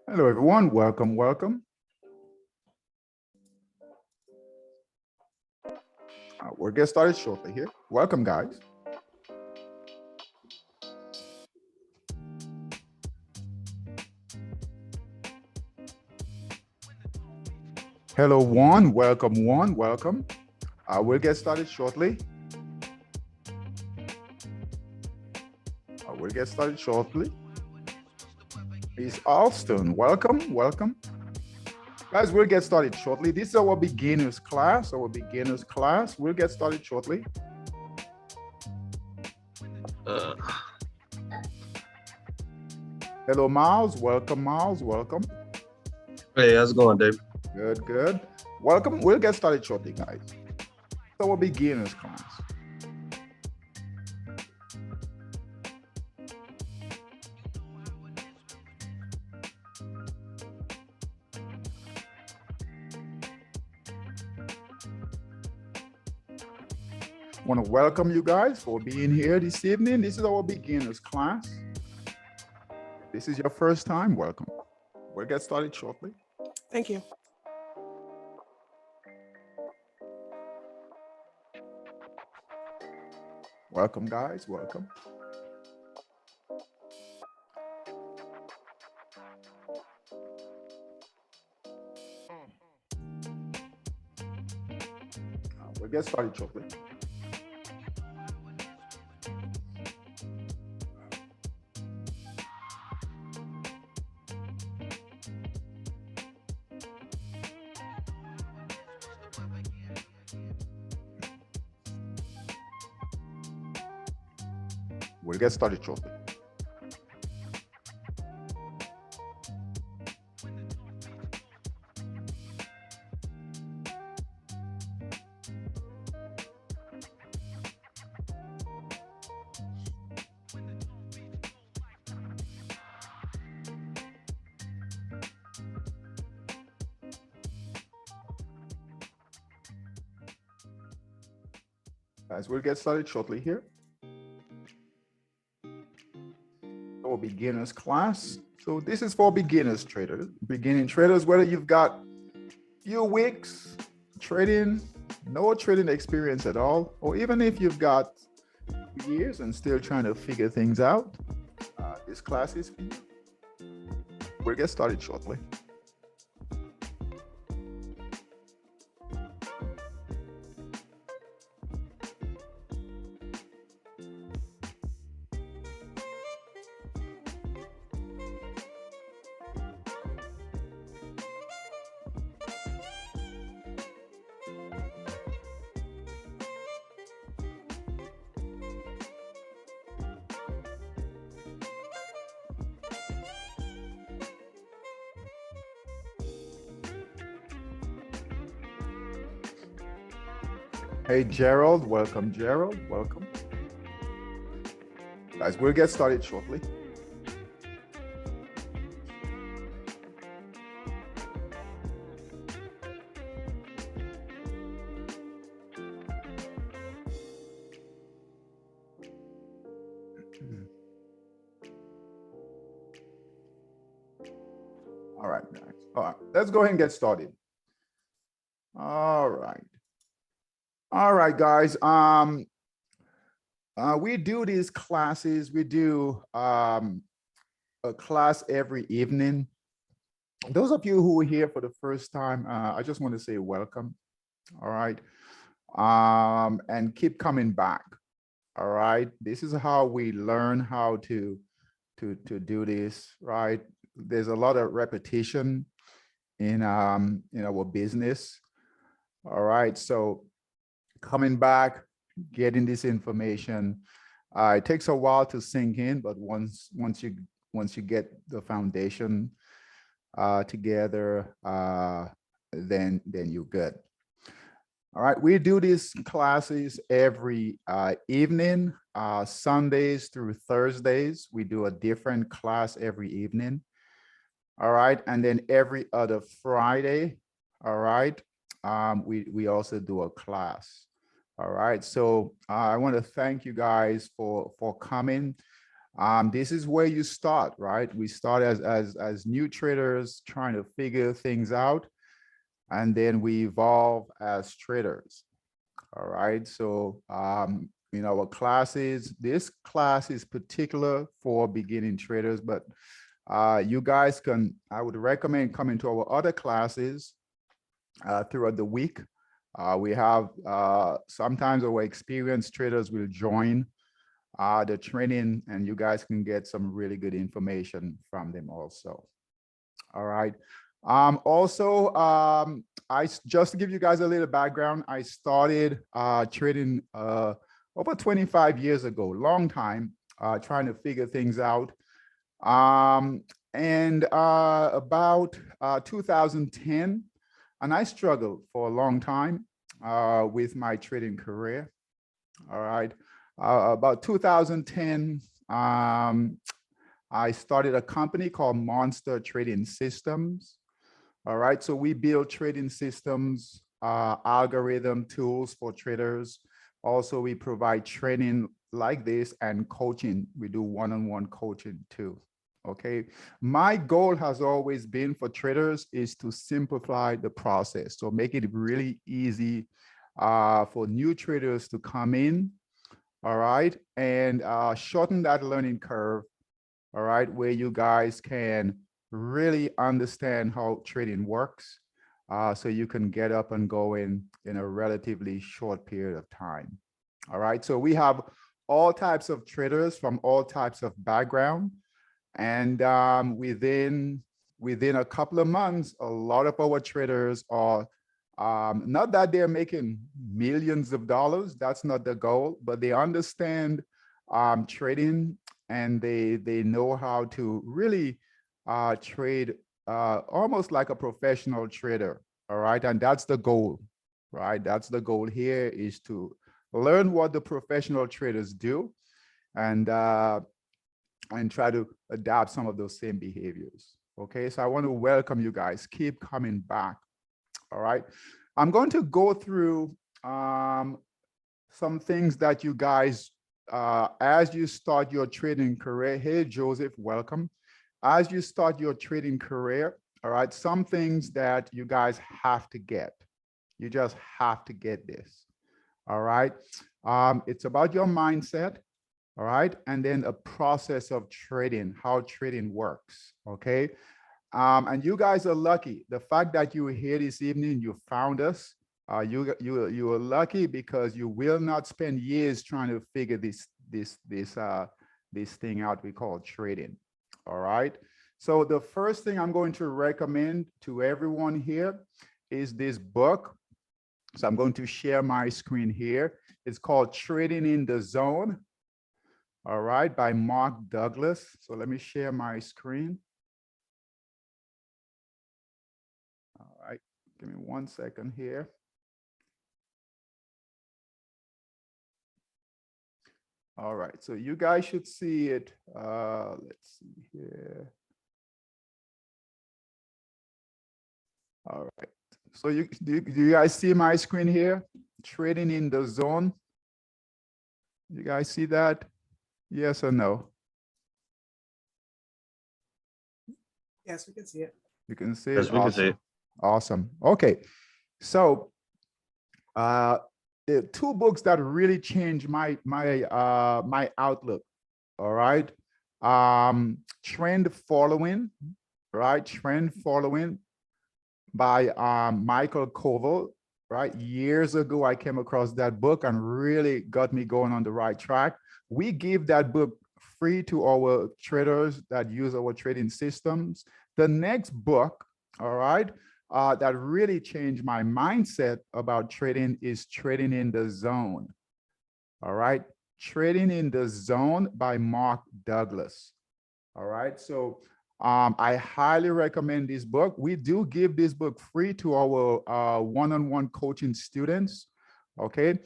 Hello, everyone. Welcome, welcome. We'll get started shortly here. Welcome, guys. Hello, Juan. Welcome, Juan. Welcome. We'll get started shortly. We'll get started shortly. Miss Alston, welcome, welcome. Guys, we'll get started shortly. This is our beginners class, We'll get started shortly. Hello, Miles. Welcome, Miles. Welcome. Hey, how's it going, Dave? Good, good. Welcome. We'll get started shortly, guys. It's our beginners class. I want to welcome you guys for being here this evening. This is our beginners class. This is your first time, welcome. We'll get started shortly. Thank you. Welcome, guys, welcome. We'll get started shortly. We'll get started shortly. Guys, we'll get started shortly here. Our beginners class. So this is for beginners traders, beginning traders, whether you've got few weeks trading, no trading experience at all, or even if you've got years and still trying to figure things out, this class is for you. We'll get started shortly. Hey, Gerald, welcome, Gerald, welcome. Guys, we'll get started shortly. All right, guys. All right, let's go ahead and get started. All right. All right, guys. We do these classes. We do a class every evening. Those of you who are here for the first time, I just want to say welcome. All right. And keep coming back. All right. This is how we learn how to do this, right? There's a lot of repetition in our business. All right. So coming back, getting this information, it takes a while to sink in, but once you get the foundation together, then you're good. All right, we do these classes every evening, Sundays through Thursdays. We do a different class every evening. All right, and then every other Friday, all right, we also do a class. All right, so I want to thank you guys for coming. This is where you start, right? We start as new traders trying to figure things out, and then we evolve as traders. All right. So in our classes, this class is particular for beginning traders, but you guys can, I would recommend coming to our other classes throughout the week. We have sometimes our experienced traders will join the training, and you guys can get some really good information from them also. All right. Just to give you guys a little background, I started trading over 25 years ago, long time, trying to figure things out. About 2010, and I struggled for a long time with my trading career. All right. About 2010, I started a company called Monster Trading Systems. All right, so we build trading systems, algorithm tools for traders. Also, we provide training like this and coaching. We do one-on-one coaching too. Okay, my goal has always been for traders is to simplify the process. So make it really easy for new traders to come in. All right, and shorten that learning curve. All right, where you guys can really understand how trading works, so you can get up and going in a relatively short period of time. All right, so we have all types of traders from all types of background, and within a couple of months, a lot of our traders are not that they're making millions of dollars. That's not the goal, but they understand trading, and they know how to really trade almost like a professional trader. All right, and that's the goal, right? That's the goal here, is to learn what the professional traders do, and try to adapt some of those same behaviors. Okay, so I want to welcome you guys. Keep coming back. All right, I'm going to go through some things that you guys, as you start your trading career. Hey, Joseph, welcome. As you start your trading career, all right, some things that you guys have to get. You just have to get this. All right, it's about your mindset. All right, and then a process of trading, how trading works. Okay. And you guys are lucky. The fact that you were here this evening, you found us. You are lucky, because you will not spend years trying to figure this thing out we call trading. All right. So the first thing I'm going to recommend to everyone here is this book. So I'm going to share my screen here. It's called Trading in the Zone. All right, by Mark Douglas. So let me share my screen. All right, give me 1 second here. All right, so you guys should see it. Let's see here. All right, so do you guys see my screen here? Trading in the Zone. You guys see that? Yes or no? Yes, we can see it. You can see Yes, it. we can see it. Awesome. Okay, so the two books that really changed my outlook. All right, Trend Following, right? Trend Following by Michael Koval. Right, years ago I came across that book and really got me going on the right track. We give that book free to our traders that use our trading systems. The next book, all right, that really changed my mindset about trading is Trading in the Zone. All right, Trading in the Zone by Mark Douglas. All right, so I highly recommend this book. We do give this book free to our one-on-one coaching students. Okay,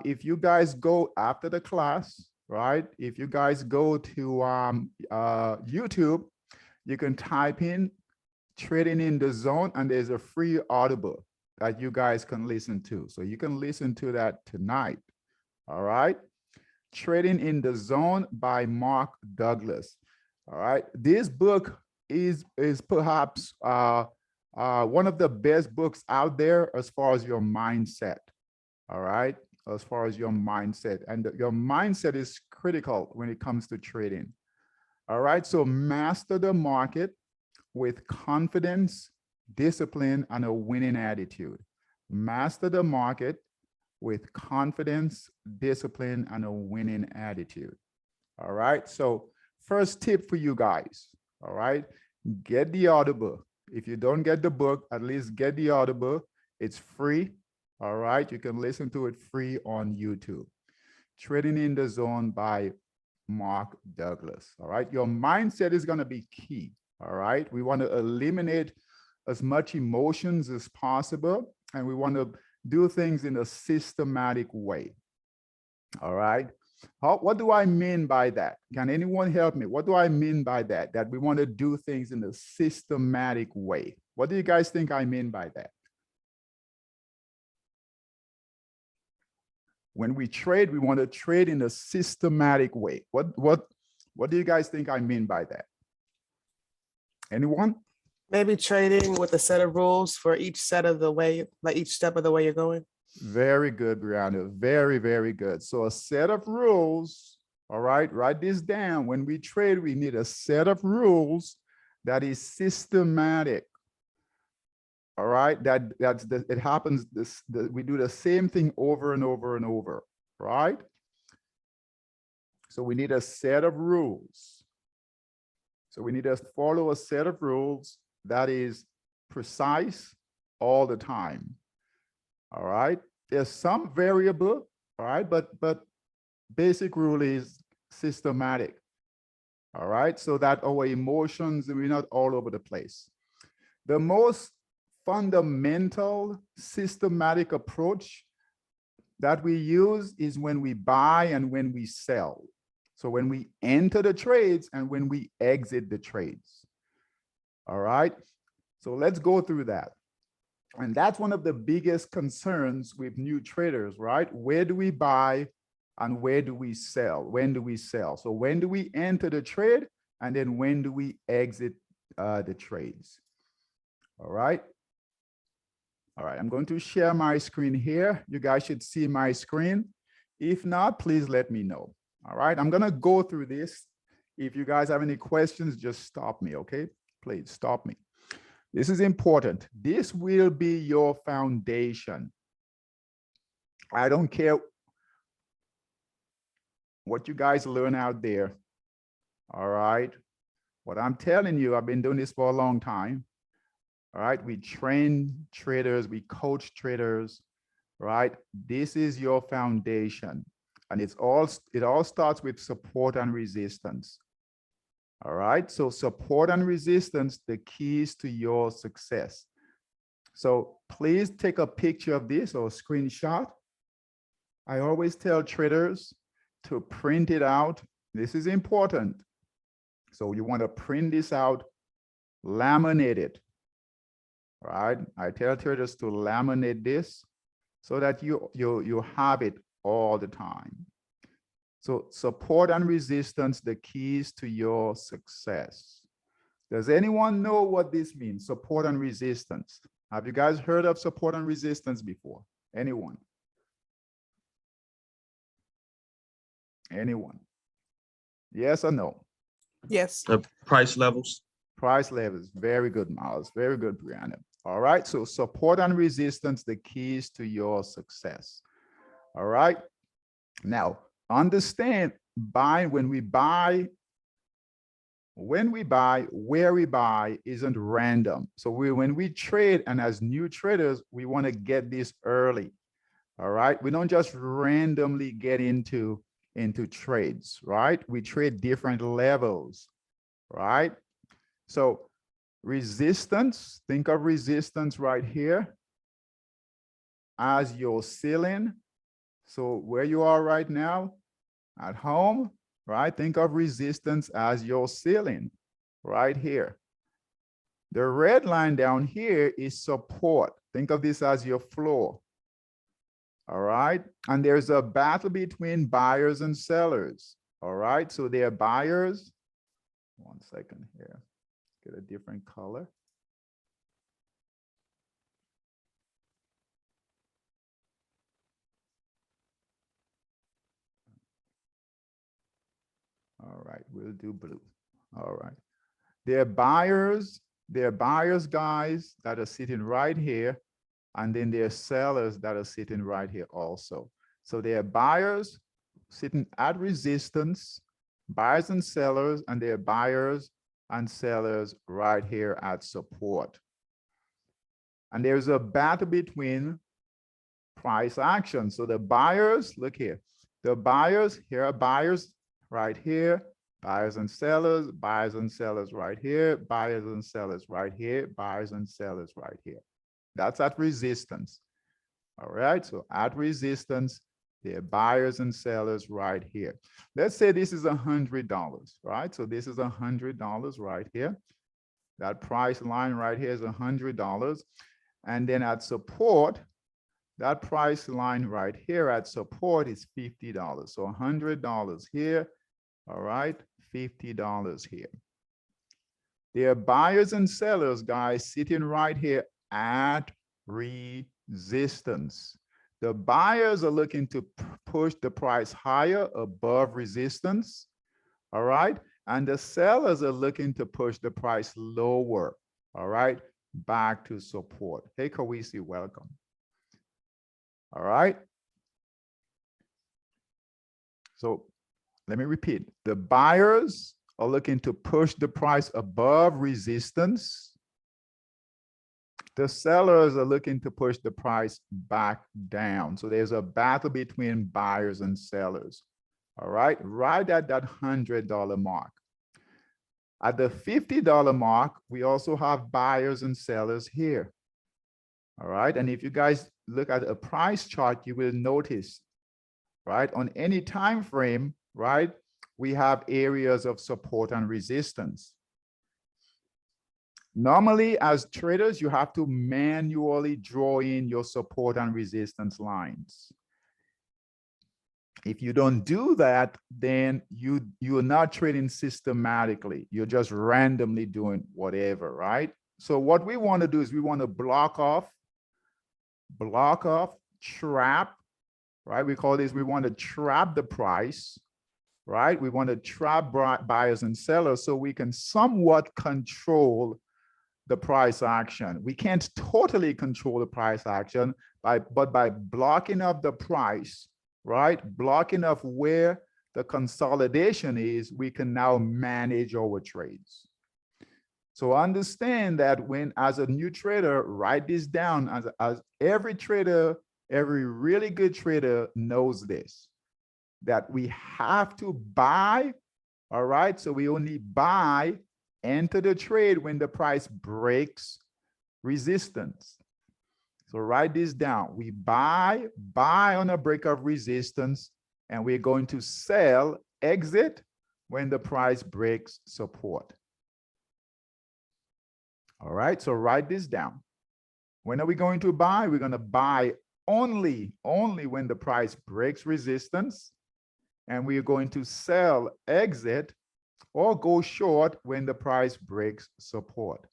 if you guys go after the class, right? If you guys go to YouTube, you can type in Trading in the Zone, and there's a free audible that you guys can listen to. So you can listen to that tonight. All right. Trading in the Zone by Mark Douglas. All right. This book is perhaps one of the best books out there as far as your mindset. All right. As far as your mindset, and your mindset is critical when it comes to trading. All right. So master the market with confidence, discipline, and a winning attitude. Master the market with confidence, discipline, and a winning attitude. All right. So first tip for you guys. All right. Get the Audible. If you don't get the book, at least get the Audible. It's free. All right. You can listen to it free on YouTube. Trading in the Zone by Mark Douglas. All right. Your mindset is going to be key. All right. We want to eliminate as much emotions as possible, and we want to do things in a systematic way. All right. What do I mean by that? Can anyone help me? What do I mean by that? That we want to do things in a systematic way. What do you guys think I mean by that? When we trade, we want to trade in a systematic way. What do you guys think I mean by that? Anyone? Maybe trading with a set of rules for each set of the way, like each step of the way you're going. Very good, Brianna. Very, very good. So a set of rules. All right, write this down. When we trade, we need a set of rules that is systematic. All right, it happens. We do the same thing over and over and over, right? So we need a set of rules. So we need to follow a set of rules that is precise all the time. All right, there's some variable, all right, but basic rule is systematic. All right, so that our emotions, we're not all over the place. The most fundamental systematic approach that we use is when we buy and when we sell. So when we enter the trades and when we exit the trades. All right, so let's go through that. And that's one of the biggest concerns with new traders, right? Where do we buy and where do we sell? When do we sell? So when do we enter the trade? And then when do we exit the trades? All right. All right, I'm going to share my screen here. You guys should see my screen. If not, please let me know. All right, I'm gonna go through this. If you guys have any questions, just stop me, okay? Please stop me. This is important. This will be your foundation. I don't care what you guys learn out there. All right. What I'm telling you, I've been doing this for a long time. All right. We train traders, we coach traders, right? This is your foundation. And it all starts with support and resistance. All right, so support and resistance, the keys to your success. So please take a picture of this or a screenshot. I always tell traders to print it out. This is important. So you want to print this out, laminate it. All right, I tell traders to laminate this so that you have it all the time. So support and resistance, the keys to your success. Does anyone know what this means? Support and resistance. Have you guys heard of support and resistance before? Anyone? Anyone? Yes or no? Yes. Price levels. Price levels. Very good, Miles. Very good, Brianna. All right. So support and resistance, the keys to your success. All right. Now, understand when we buy, where we buy isn't random. So when we trade, and as new traders, we want to get this early. All right. We don't just randomly get into trades, right? We trade different levels, right? So resistance, think of resistance right here as your ceiling. So where you are right now at home, right? Think of resistance as your ceiling right here. The red line down here is support. Think of this as your floor. All right. And there's a battle between buyers and sellers. All right. So they're buyers. 1 second here. Get a different color. All right. We'll do blue. All right. They're buyers, guys, that are sitting right here. And then there are sellers that are sitting right here also. So there are buyers sitting at resistance, buyers and sellers, and there are buyers and sellers right here at support. And there's a battle between price action. So the buyers, look here, the buyers, here are buyers right here, buyers and sellers right here, buyers and sellers right here, buyers and sellers right here. That's at resistance. All right, so at resistance, there are buyers and sellers right here. Let's say this is $100, right? So this is $100 right here. That price line right here is $100. And then at support, that price line right here at support is $50. So $100 here, all right, $50 here. There are buyers and sellers, guys, sitting right here at resistance. The buyers are looking to push the price higher above resistance, all right? And the sellers are looking to push the price lower, all right, back to support. Hey, Kawisi, welcome. All right. So let me repeat. The buyers are looking to push the price above resistance. The sellers are looking to push the price back down. So there's a battle between buyers and sellers. All right, right at that $100 mark. At the $50 mark, we also have buyers and sellers here. All right, and if you guys look at a price chart, you will notice, right, on any time frame, right, we have areas of support and resistance. Normally, as traders, you have to manually draw in your support and resistance lines. If you don't do that, then you're not trading systematically. You're just randomly doing whatever, right? So what we want to do is we want to block off, trap, right? We call this, we want to trap the price, right? We want to trap buyers and sellers so we can somewhat control the price action. We can't totally control the price action, but by blocking up the price, right? Blocking up where the consolidation is, we can now manage our trades. So understand that when, as a new trader, write this down, as every trader, every really good trader knows this, that we have to buy, all right? So we only buy, enter the trade when the price breaks resistance. So write this down. We buy on a break of resistance, and we're going to sell, exit, when the price breaks support. All right, so write this down. When are we going to buy? We're going to buy only when the price breaks resistance, and we're going to sell, exit, or go short when the price breaks support.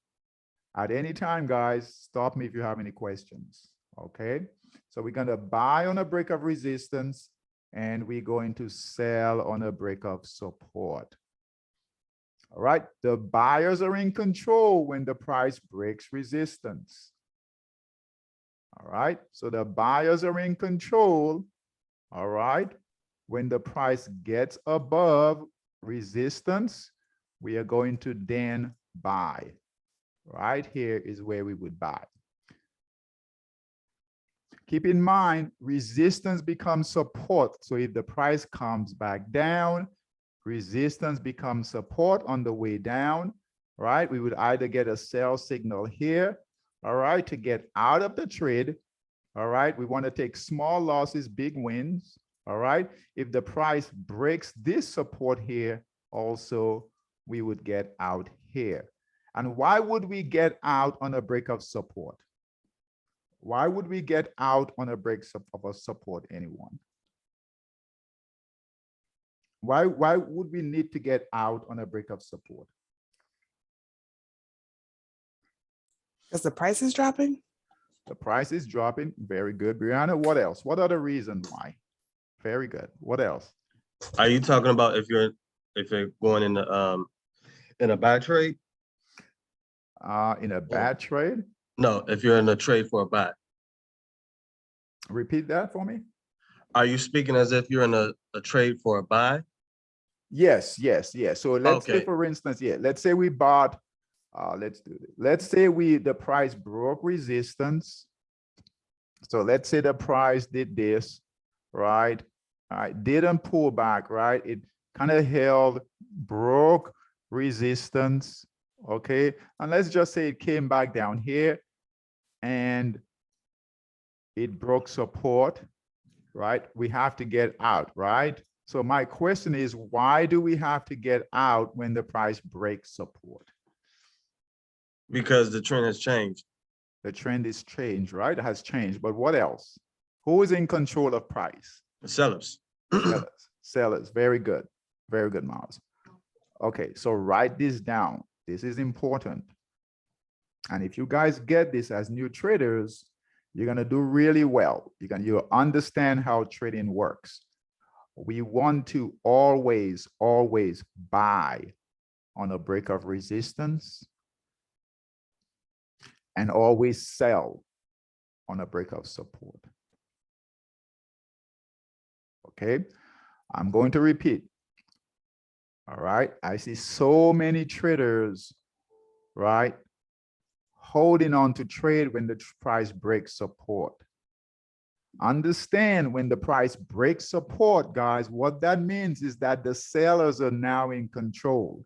At any time, guys, stop me if you have any questions, okay? So we're gonna buy on a break of resistance, and we're going to sell on a break of support. All right, the buyers are in control when the price breaks resistance. All right, so the buyers are in control, all right? When the price gets above resistance, we are going to then buy. Right here is where we would buy. Keep in mind, resistance becomes support. So if the price comes back down, resistance becomes support on the way down, right? We would either get a sell signal here, all right, to get out of the trade, all right? We want to take small losses, big wins, all right? If the price breaks this support here, also, we would get out here. And why would we get out on a break of support? Why would we get out on a break of a support, anyone? Why would we need to get out on a break of support? Because the price is dropping? The price is dropping. Very good. Brianna, what else? What other reasons why? Very good. What else? Are you talking about if you're going in a buy trade? In a bad trade? No, if you're in a trade for a buy. Repeat that for me. Are you speaking as if you're in a trade for a buy? Yes, yes, yes. So let's say, Okay. for instance, yeah, let's say we bought, let's do this. Let's say the price broke resistance. So let's say the price did this, right? All right, didn't pull back, right? It kind of held, broke resistance, okay? And let's just say it came back down here and it broke support, right? We have to get out, right? So my question is, why do we have to get out when the price breaks support? Because the trend has changed. The trend is changed, right? It has changed, but what else? Who is in control of price? The sellers. Sellers. Sellers. Very good. Very good, Miles. Okay, so write this down. This is important. And if you guys get this as new traders, you're gonna do really well. You'll understand how trading works. We want to always buy on a break of resistance and always sell on a break of support. Okay, I'm going to repeat. All right, I see so many traders, right, holding on to trade when the price breaks support. Understand, when the price breaks support, guys, what that means is that the sellers are now in control.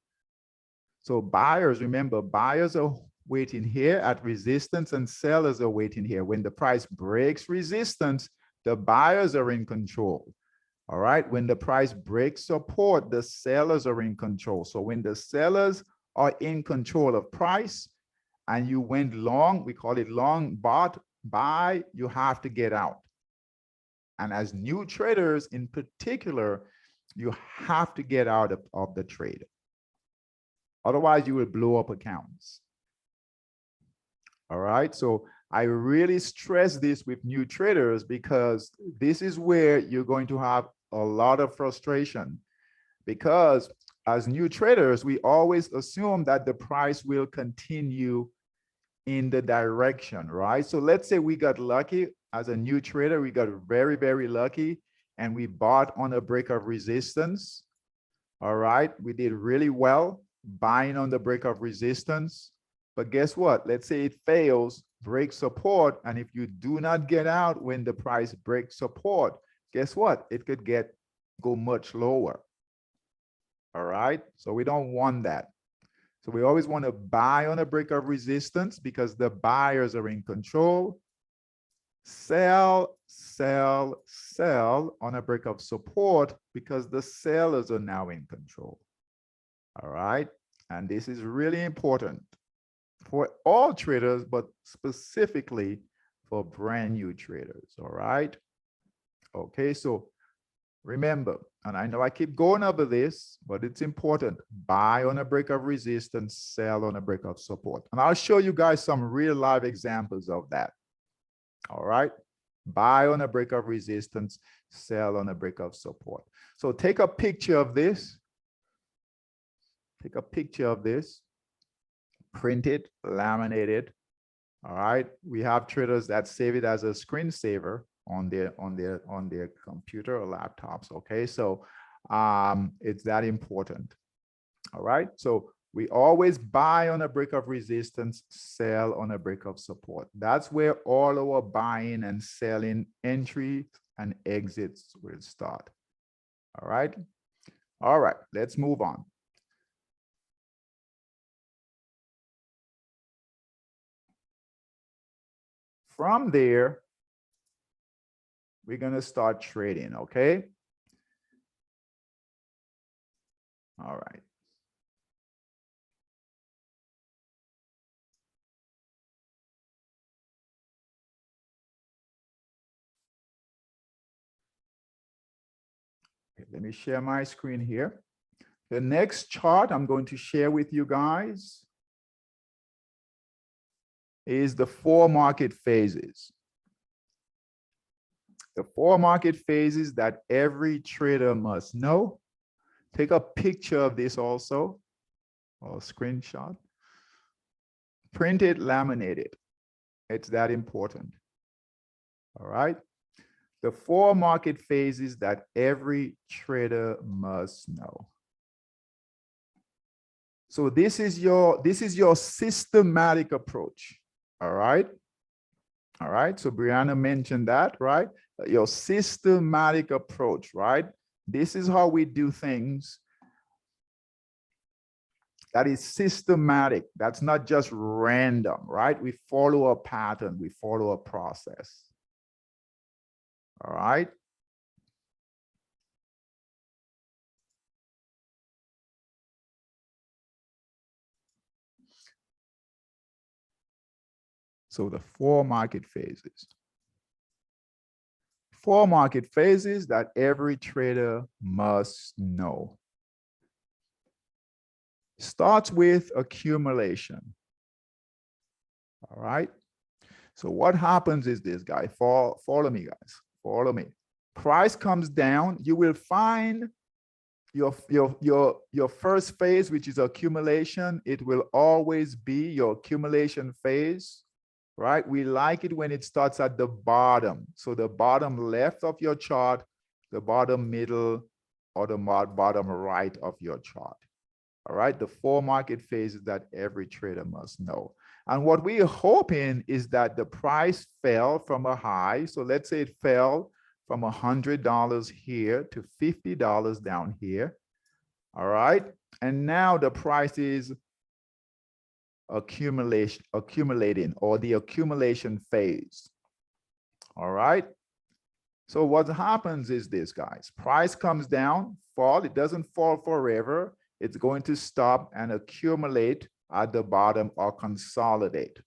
So buyers, remember, buyers are waiting here at resistance and sellers are waiting here. When the price breaks resistance, the buyers are in control. All right, when the price breaks support, the sellers are in control. So when the sellers are in control of price and you went long, we call it long, bought, buy, you have to get out. And as new traders in particular, you have to get out of the trade. Otherwise, you will blow up accounts. All right, so I really stress this with new traders because this is where you're going to have a lot of frustration, because as new traders, we always assume that the price will continue in the direction, right? So let's say we got lucky as a new trader, we got very, very lucky and we bought on a break of resistance. All right, we did really well buying on the break of resistance. But guess what? Let's say it fails, breaks support. And if you do not get out when the price breaks support, guess what? It could go much lower. All right, so we don't want that. So we always want to buy on a break of resistance because the buyers are in control. Sell, sell, sell on a break of support because the sellers are now in control. All right, and this is really important for all traders, but specifically for brand new traders. All right. Okay, so remember, and I know I keep going over this, but it's important. Buy on a break of resistance, sell on a break of support. And I'll show you guys some real live examples of that. All right. Buy on a break of resistance, sell on a break of support. So take a picture of this. Take a picture of this. Print it, laminate it. All right. We have traders that save it as a screensaver on their computer or laptops. Okay, so it's that important. All right, so we always buy on a break of resistance, sell on a break of support. That's where all our buying and selling entries and exits will start. All right, let's move on. From there, we're going to start trading, okay? All right. Okay, let me share my screen here. The next chart I'm going to share with you guys is the 4 market phases. The 4 market phases that every trader must know. Take a picture of this also, or a screenshot. Print it, laminate it. It's that important. All right. The 4 market phases that every trader must know. So this is your systematic approach. All right. All right. So Brianna mentioned that, right? Your systematic approach, right? This is how we do things. That is systematic. That's not just random, right? We follow a pattern. We follow a process. All right. So the 4 market phases. 4 market phases that every trader must know. Starts with accumulation. All right. So what happens is this, guy. Follow me, guys. Follow me. Price comes down. You will find your first phase, which is accumulation. It will always be your accumulation phase, right? We like it when it starts at the bottom. So the bottom left of your chart, the bottom middle, or the bottom right of your chart. All right, the 4 market phases that every trader must know. And what we are hoping is that the price fell from a high. So let's say it fell from $100 here to $50 down here. All right, and now the price is accumulating, or the accumulation phase. All right. So what happens is this, guys. Price comes down, fall. It doesn't fall forever. It's going to stop and accumulate at the bottom or consolidate.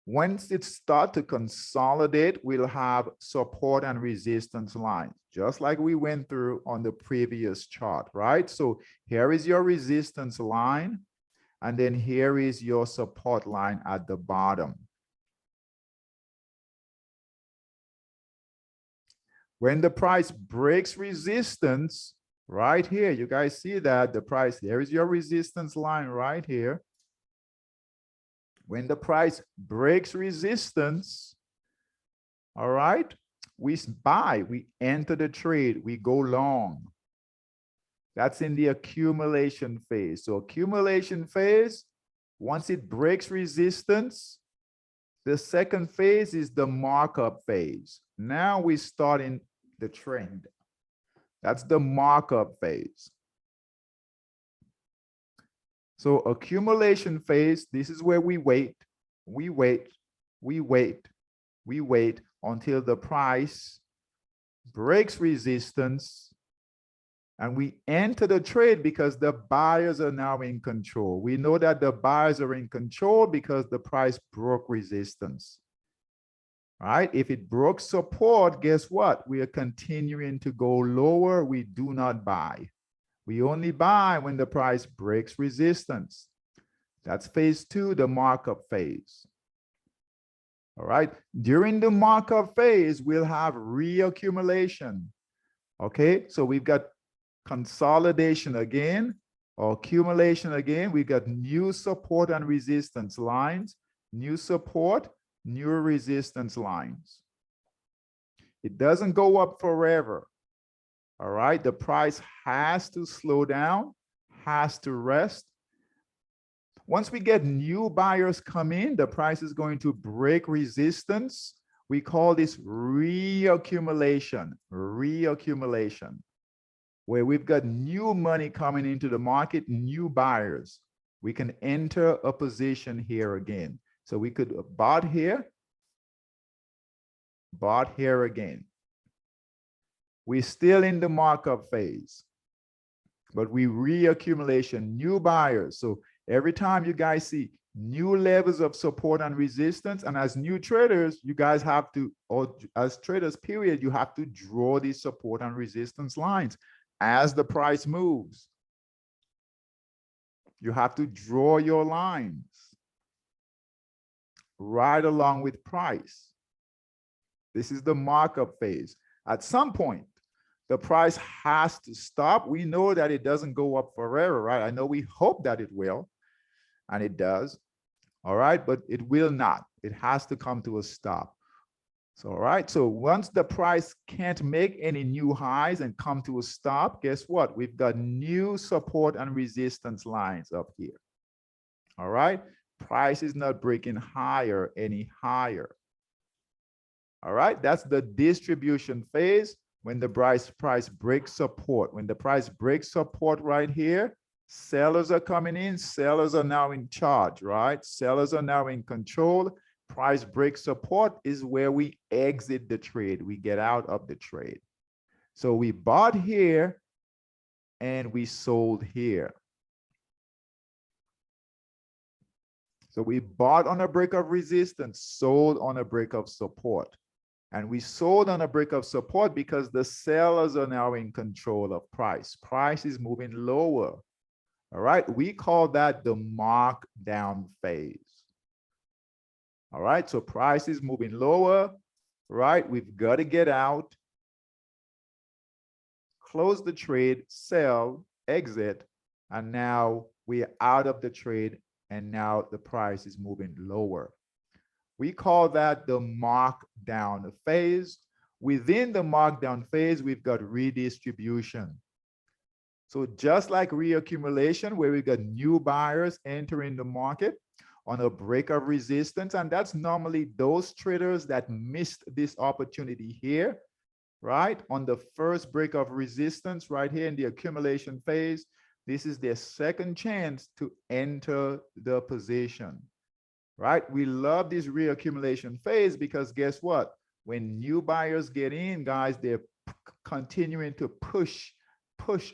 Once it starts to consolidate, we'll have support and resistance lines, just like we went through on the previous chart, right? So here is your resistance line, and then here is your support line at the bottom. When the price breaks resistance, right here, you guys see that the price, there is your resistance line right here. When the price breaks resistance, all right, we buy, we enter the trade, we go long. That's in the accumulation phase. So accumulation phase, once it breaks resistance, the second phase is the markup phase. Now we start in the trend. That's the markup phase. So accumulation phase, this is where we wait, we wait, we wait, we wait until the price breaks resistance, and we enter the trade because the buyers are now in control. We know that the buyers are in control because the price broke resistance. All right, if it broke support, guess what? We are continuing to go lower. We do not buy. We only buy when the price breaks resistance. That's phase 2, the markup phase. All right. During the markup phase, we'll have reaccumulation. Okay. So we've got consolidation again, or accumulation again. We've got new support and resistance lines, new support, new resistance lines. It doesn't go up forever. All right, the price has to slow down, has to rest. Once we get new buyers come in, the price is going to break resistance. We call this reaccumulation, where we've got new money coming into the market, new buyers. We can enter a position here again. So we could bought here again. We're still in the markup phase, but we reaccumulation, new buyers. So every time you guys see new levels of support and resistance. And as new traders, you guys have to, or as traders, period, you have to draw these support and resistance lines as the price moves. You have to draw your lines right along with price. This is the markup phase. At some point, the price has to stop. We know that it doesn't go up forever, right? I know we hope that it will, and it does. All right, but it will not. It has to come to a stop. So, all right, so once the price can't make any new highs and come to a stop, guess what? We've got new support and resistance lines up here. All right, price is not breaking higher any higher. All right, that's the distribution phase when the price breaks support. When the price breaks support right here, sellers are coming in, sellers are now in charge, right? Sellers are now in control. Price break support is where we exit the trade. We get out of the trade. So we bought here and we sold here. So we bought on a break of resistance, sold on a break of support. And we sold on a break of support because the sellers are now in control of price. Price is moving lower. All right, we call that the markdown phase. All right, so price is moving lower, right? We've got to get out, close the trade, sell, exit, and now we're out of the trade, and now the price is moving lower. We call that the markdown phase. Within the markdown phase, we've got redistribution. So just like reaccumulation, where we got new buyers entering the market on a break of resistance, and that's normally those traders that missed this opportunity here, right? On the first break of resistance right here in the accumulation phase, this is their second chance to enter the position, right? We love this reaccumulation phase because guess what? When new buyers get in, guys, they're continuing to push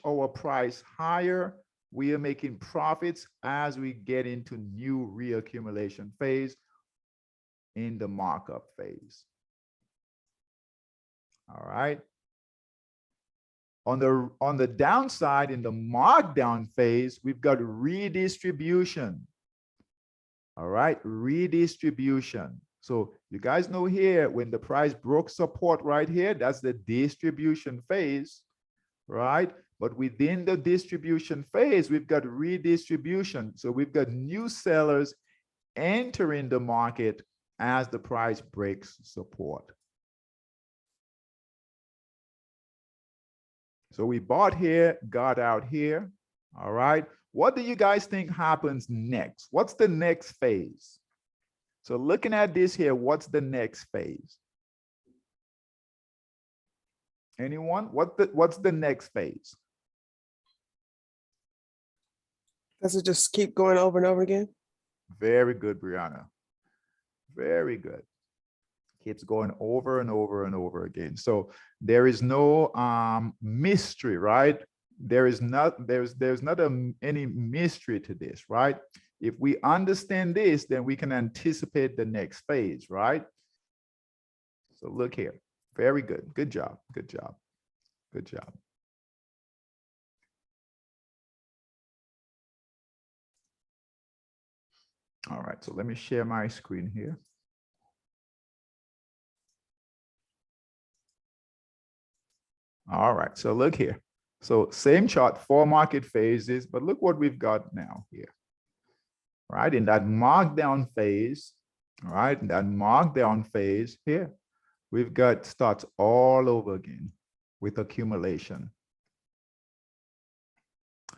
our price higher. We are making profits as we get into new reaccumulation phase in the markup phase. All right. On the downside, in the markdown phase, we've got redistribution. All right, redistribution. So you guys know here, when the price broke support right here, that's the distribution phase, right? But within the distribution phase, we've got redistribution. So we've got new sellers entering the market as the price breaks support. So we bought here, got out here. All right. What do you guys think happens next? What's the next phase? So looking at this here, what's the next phase? Anyone? What's the next phase? Does it just keep going over and over again? Very good, Brianna. Very good. Keeps going over and over and over again. So there is no mystery, right? There's not any mystery to this, right? If we understand this, then we can anticipate the next phase, right? So look here. Very good. Good job. Good job. Good job. All right, so let me share my screen here. All right, so look here. So same chart, 4 market phases, but look what we've got now here. Right, in that markdown phase, right, in that markdown phase here, we've got starts all over again with accumulation.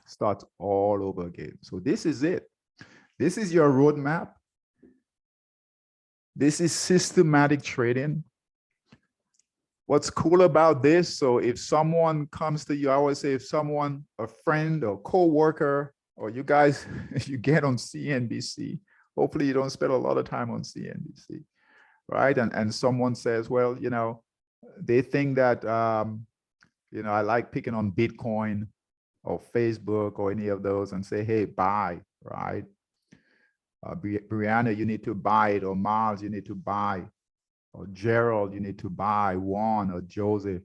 Starts all over again. So this is it. This is your roadmap. This is systematic trading. What's cool about this, so if someone comes to you, I always say if someone, a friend or co-worker, or you guys, you get on CNBC, hopefully you don't spend a lot of time on CNBC, right? And someone says, well, you know, they think that, you know, I like picking on Bitcoin or Facebook or any of those and say, hey, buy, right? Brianna, you need to buy it, or Miles, you need to buy, or Gerald, you need to buy, Juan or Joseph,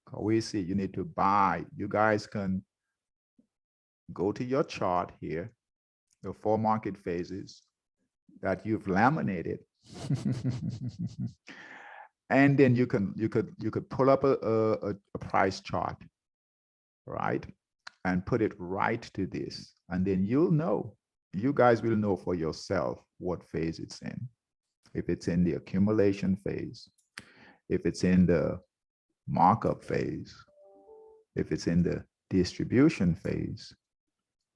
Kawisi, you need to buy. You guys can go to your chart here, the 4 market phases that you've laminated. And then you could pull up a price chart, right? And put it right to this. And then you guys will know for yourself what phase it's in. If it's in the accumulation phase, if it's in the markup phase, if it's in the distribution phase,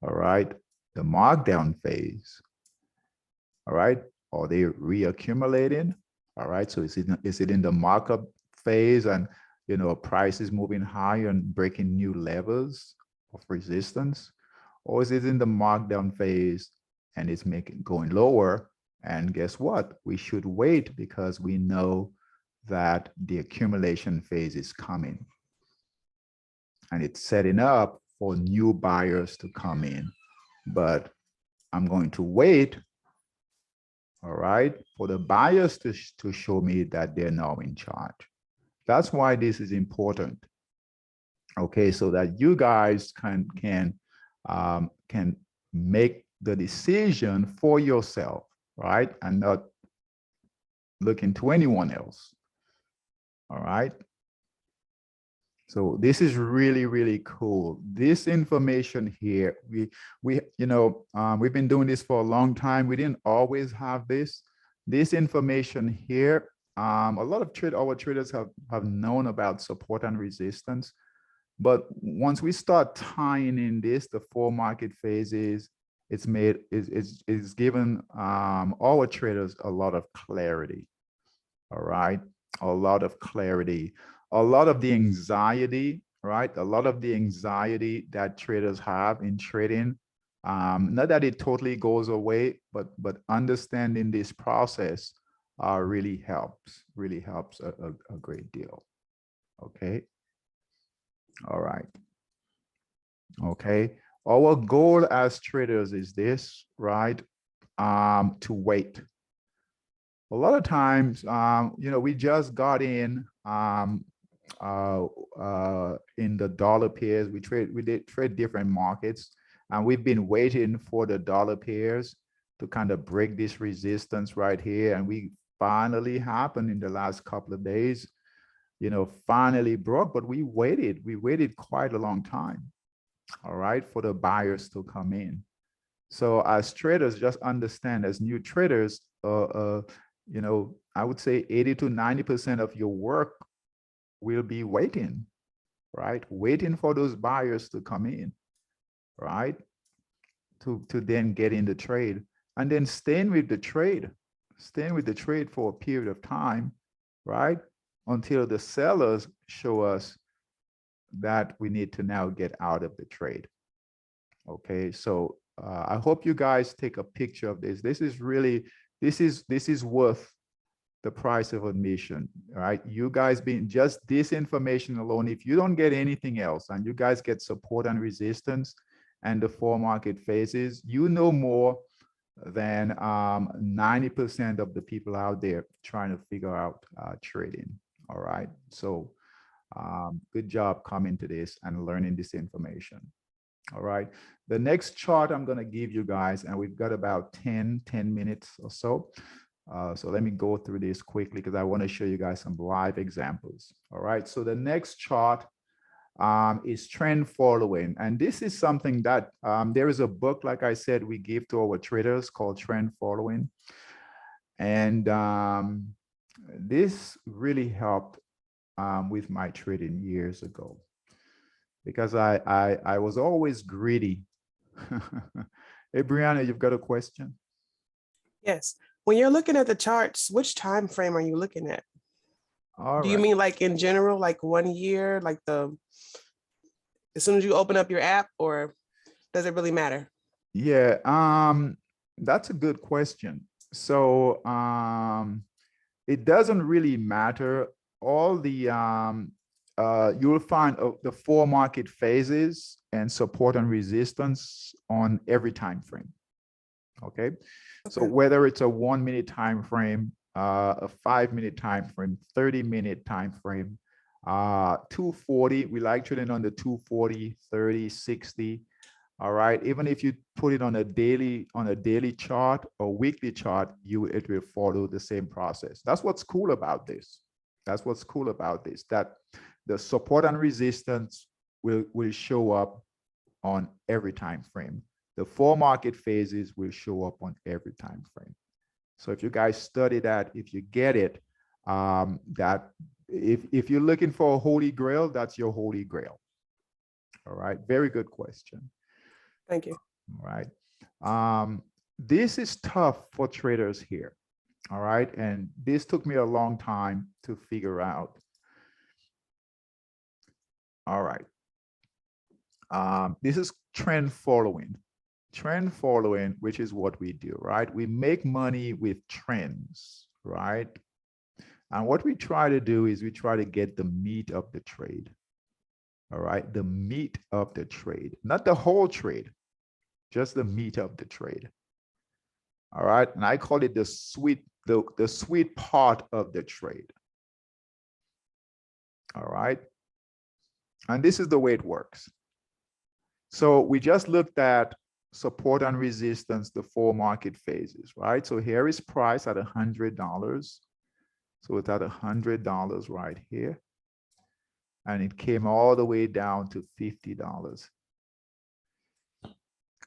all right, the markdown phase, all right, are they reaccumulating? All right, so is it in the markup phase, and price is moving higher and breaking new levels of resistance, or is it in the markdown phase and it's going lower? And guess what? We should wait because we know that the accumulation phase is coming and it's setting up for new buyers to come in. But I'm going to wait, all right, for the buyers to show me that they're now in charge. That's why this is important. Okay, so that you guys can make the decision for yourself, right? And not looking to anyone else. All right. So this is really, really cool. This information here, we've been doing this for a long time. We didn't always have this. This information here, a lot of our traders have known about support and resistance. But once we start tying in this, the 4 market phases, it's given our traders a lot of clarity. All right, a lot of clarity. A lot of the anxiety, right? A lot of the anxiety that traders have in trading, not that it totally goes away, but understanding this process really helps a great deal. Okay. All right. Okay. Our goal as traders is this, right? To wait. A lot of times, we just got in the dollar pairs. We did trade different markets, and we've been waiting for the dollar pairs to kind of break this resistance right here. And we finally happened in the last couple of days, finally broke, but we waited quite a long time, all right, for the buyers to come in. So as traders, just understand, as new traders, I would say 80 to 90% of your work will be waiting, right? Waiting for those buyers to come in, right? To then get in the trade, and then staying with the trade for a period of time, right? Until the sellers show us that we need to now get out of the trade. Okay, so I hope you guys take a picture of this. This is worth the price of admission, right? You guys being just this information alone, if you don't get anything else and you guys get support and resistance and the 4 market phases, more than 90% of the people out there trying to figure out trading. All right, so good job coming to this and learning this information. All right, the next chart I'm going to give you guys, and we've got about 10 minutes or so. So let me go through this quickly because I want to show you guys some live examples. All right, so the next chart is trend following. And this is something that there is a book, like I said, we give to our traders called Trend Following. And this really helped with my trading years ago, because I was always greedy. Hey, Brianna, you've got a question? Yes. When you're looking at the charts, which time frame are you looking at? Do you mean like in general, like 1 year, like as soon as you open up your app, or does it really matter? Yeah, that's a good question. So it doesn't really matter. All the you'll find the 4 market phases and support and resistance on every time frame. Okay. So Okay. whether it's a 1 minute time frame, a 5 minute time frame, 30-minute time frame, 240, we like trading on the 240, 30, 60. All right. Even if you put it on a daily chart or weekly chart, it will follow the same process. That's what's cool about this. That's what's cool about this, that the support and resistance will show up on every time frame. The 4 market phases will show up on every time frame. So if you guys study that, if you get it, that if you're looking for a holy grail, that's your holy grail. All right. Very good question. Thank you. All right. This is tough for traders here. All right. And this took me a long time to figure out. All right. This is trend following. Trend following, which is what we do, right? We make money with trends, right? And what we try to do is we try to get the meat of the trade. All right. The meat of the trade, not the whole trade, just the meat of the trade. All right. And I call it the sweet part of the trade. All right. And this is the way it works. So we just looked at support and resistance, the 4 market phases, right? So here is price at $100. So it's at $100 right here. And it came all the way down to $50.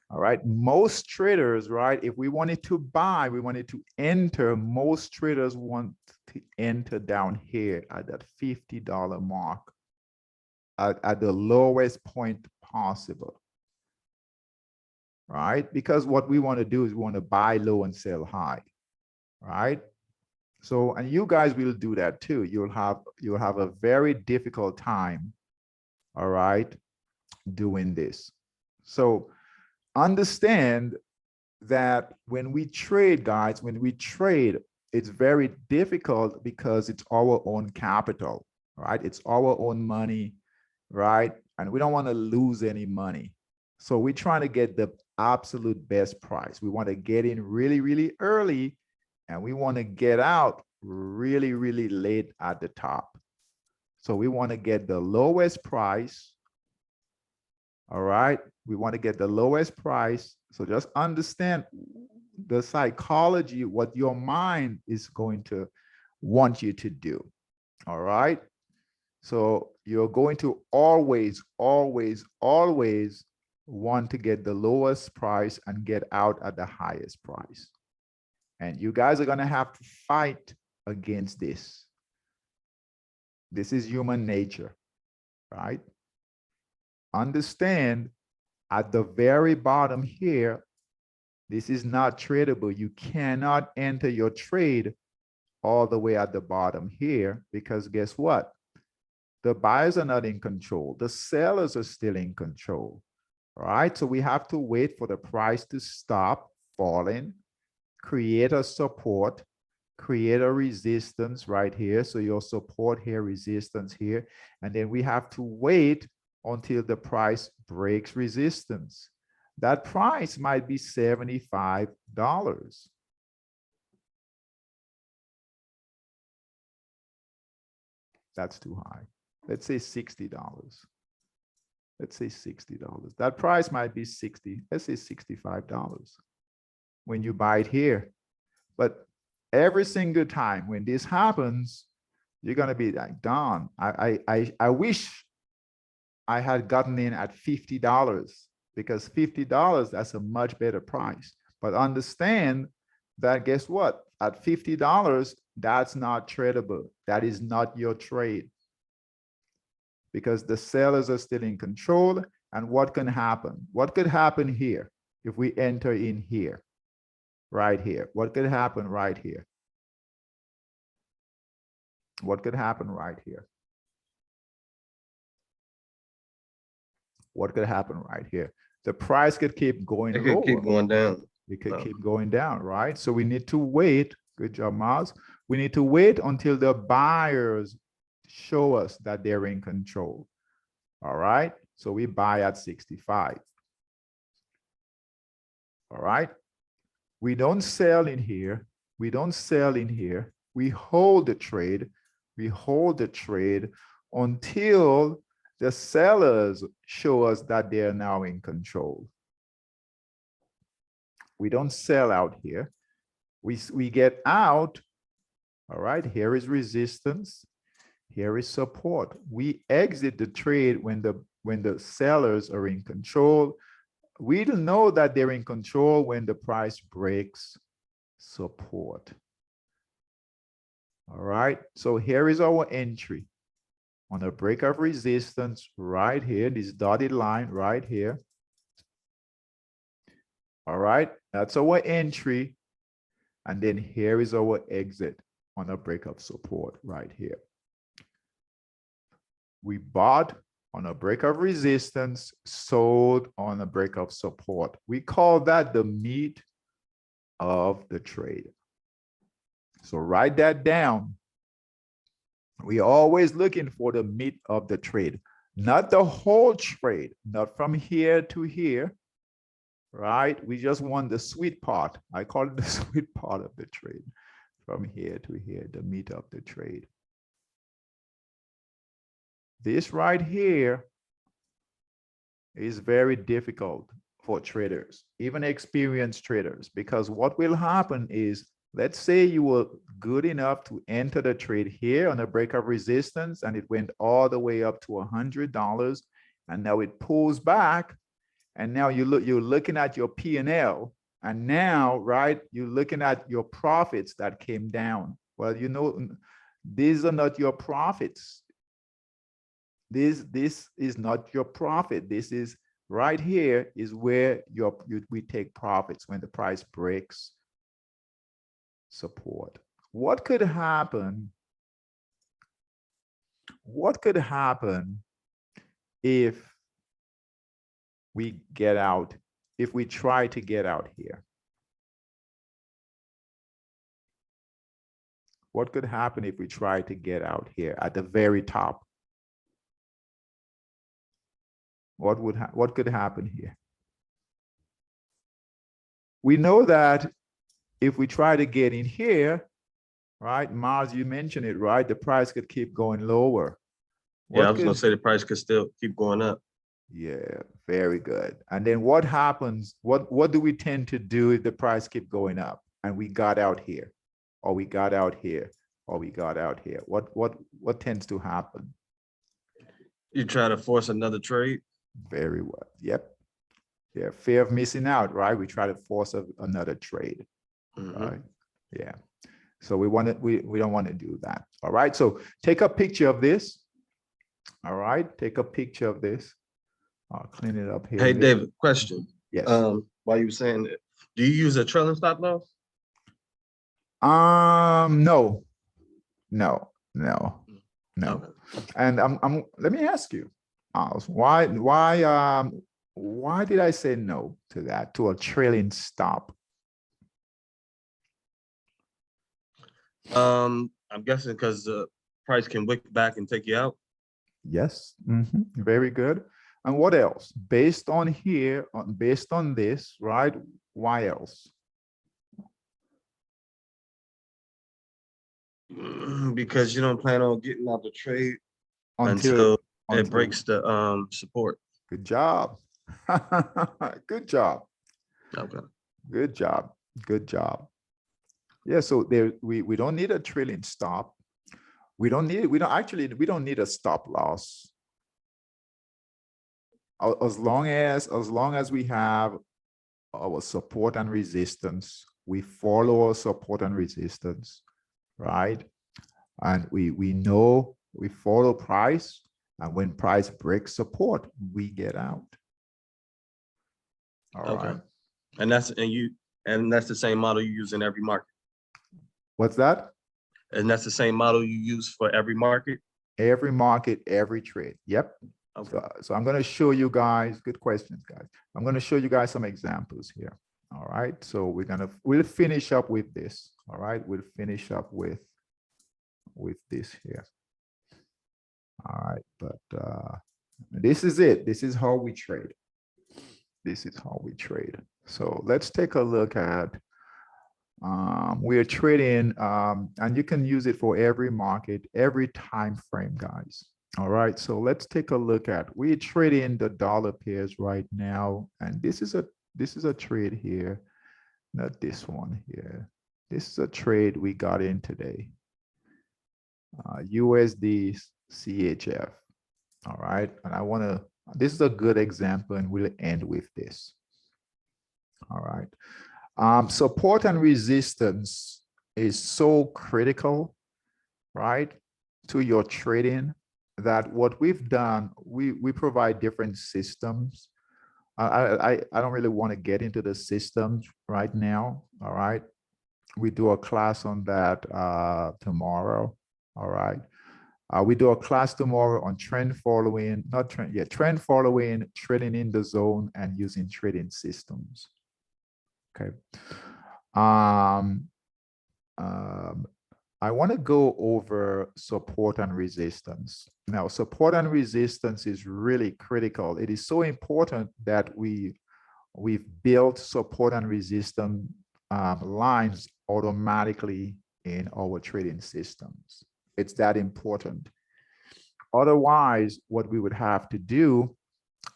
All right. Most traders, right? If we wanted to buy, we wanted to enter, most traders want to enter down here at that $50 mark at the lowest point possible. Right? Because what we want to do is we want to buy low and sell high. Right? So, and you guys will do that too. You'll have a very difficult time, all right, doing this. So understand that when we trade, guys, it's very difficult because it's our own capital, right? It's our own money, right? And we don't want to lose any money. So we're trying to get the absolute best price. We want to get in really, really early, and we want to get out really, really late at the top. So we want to get the lowest price. All right. We want to get the lowest price. So just understand the psychology, what your mind is going to want you to do. All right. So you're going to always, always, always want to get the lowest price and get out at the highest price. And you guys are going to have to fight against this. This is human nature, right? Understand at the very bottom here, this is not tradable. You cannot enter your trade all the way at the bottom here, because guess what? The buyers are not in control. The sellers are still in control. All right. So we have to wait for the price to stop falling, create a support, create a resistance right here. So your support here, resistance here. And then we have to wait until the price breaks resistance. That price might be $75. That's too high. Let's say $60. Let's say $60. That price might be 60. Let's say $65 when you buy it here. But every single time when this happens, you're gonna be like, Don, I wish I had gotten in at $50, because $50, that's a much better price. But understand that, guess what? At $50, that's not tradable. That is not your trade, because the sellers are still in control. And what can happen? What could happen here if we enter in here, right here? What could happen right here? What could happen right here? What could happen right here? The price could keep going It could keep going down. It could keep going down, right? So we need to wait. Good job, Miles. We need to wait until the buyers show us that they're in control. All right. So we buy at 65. All right. We don't sell in here. We don't sell in here. We hold the trade. We hold the trade until the sellers show us that they are now in control. We don't sell out here. We get out. All right, here is resistance. Here is support. We exit the trade when the sellers are in control. We don't know that they're in control when the price breaks support. All right, so here is our entry on a break of resistance right here, this dotted line right here. All right, that's our entry. And then here is our exit on a break of support right here. We bought on a break of resistance, sold on a break of support. We call that the meat of the trade. So write that down. We're always looking for the meat of the trade, not the whole trade, not from here to here, right? We just want the sweet part. I call it the sweet part of the trade, from here to here, the meat of the trade. This right here is very difficult for traders, even experienced traders, because what will happen is, let's say you were good enough to enter the trade here on a break of resistance and it went all the way up to $100 and now it pulls back and now you're looking at your P&L and now, right, you're looking at your profits that came down. Well, you know, these are not your profits. This is not your profit. This is right here is where we take profits when the price breaks support. What could happen? What could happen if we get out, if we try to get out here? What could happen if we try to get out here at the very top? What could happen here? We know that if we try to get in here, right, Mars, you mentioned it, right? The price could keep going lower. Yeah, I was gonna say the price could still keep going up. Yeah, very good. And then what happens? What do we tend to do if the price keep going up and we got out here, or we got out here, or we got out here? What tends to happen? You try to force another trade. Very well. Yep. Yeah, fear of missing out, right? We try to force another trade. Right. Yeah. So we don't want to do that. All right. So take a picture of this. All right. Take a picture of this. I'll clean it up here. Hey, David, question. Yes. While you were saying that, do you use a trailing stop loss? No. Okay. And let me ask you, why did I say no to that, to a trailing stop? I'm guessing because the price can wick back and take you out. Yes. Very good. And what else? Based on here, based on this, right? Why else? Because you don't plan on getting out the trade until it breaks the support. Good job. Good job. Okay. Good job. Good job. Yeah, so we don't need a trailing stop. We don't need a stop loss. As long as we have our support and resistance, we follow our support and resistance, right? And we know we follow price, and when price breaks support, we get out. All right. And that's the same model you use in every market. What's that? And that's the same model you use for every market? Every market, every trade. Yep. Okay. So I'm going to show you guys, good questions, guys. I'm going to show you guys some examples here. All right. So we'll finish up with this. All right. We'll finish up with this here. All right. But this is it. This is how we trade. This is how we trade. So let's take a look at We are trading, and you can use it for every market, every time frame, guys. All right, so let's take a look at, we're trading the dollar pairs right now, and this is a trade here, not this one here. This is a trade we got in today. USD CHF. All right, and this is a good example, and we'll end with this. All right. Support and resistance is so critical, right, to your trading, that what we've done, we provide different systems. I don't really want to get into the systems right now. All right. We do a class on that tomorrow. All right. We do a class tomorrow on trend following, trend following, trading in the zone, and using trading systems. Okay. I want to go over support and resistance. Now, support and resistance is really critical. It is so important that we've built support and resistance lines automatically in our trading systems. It's that important. Otherwise, what we would have to do,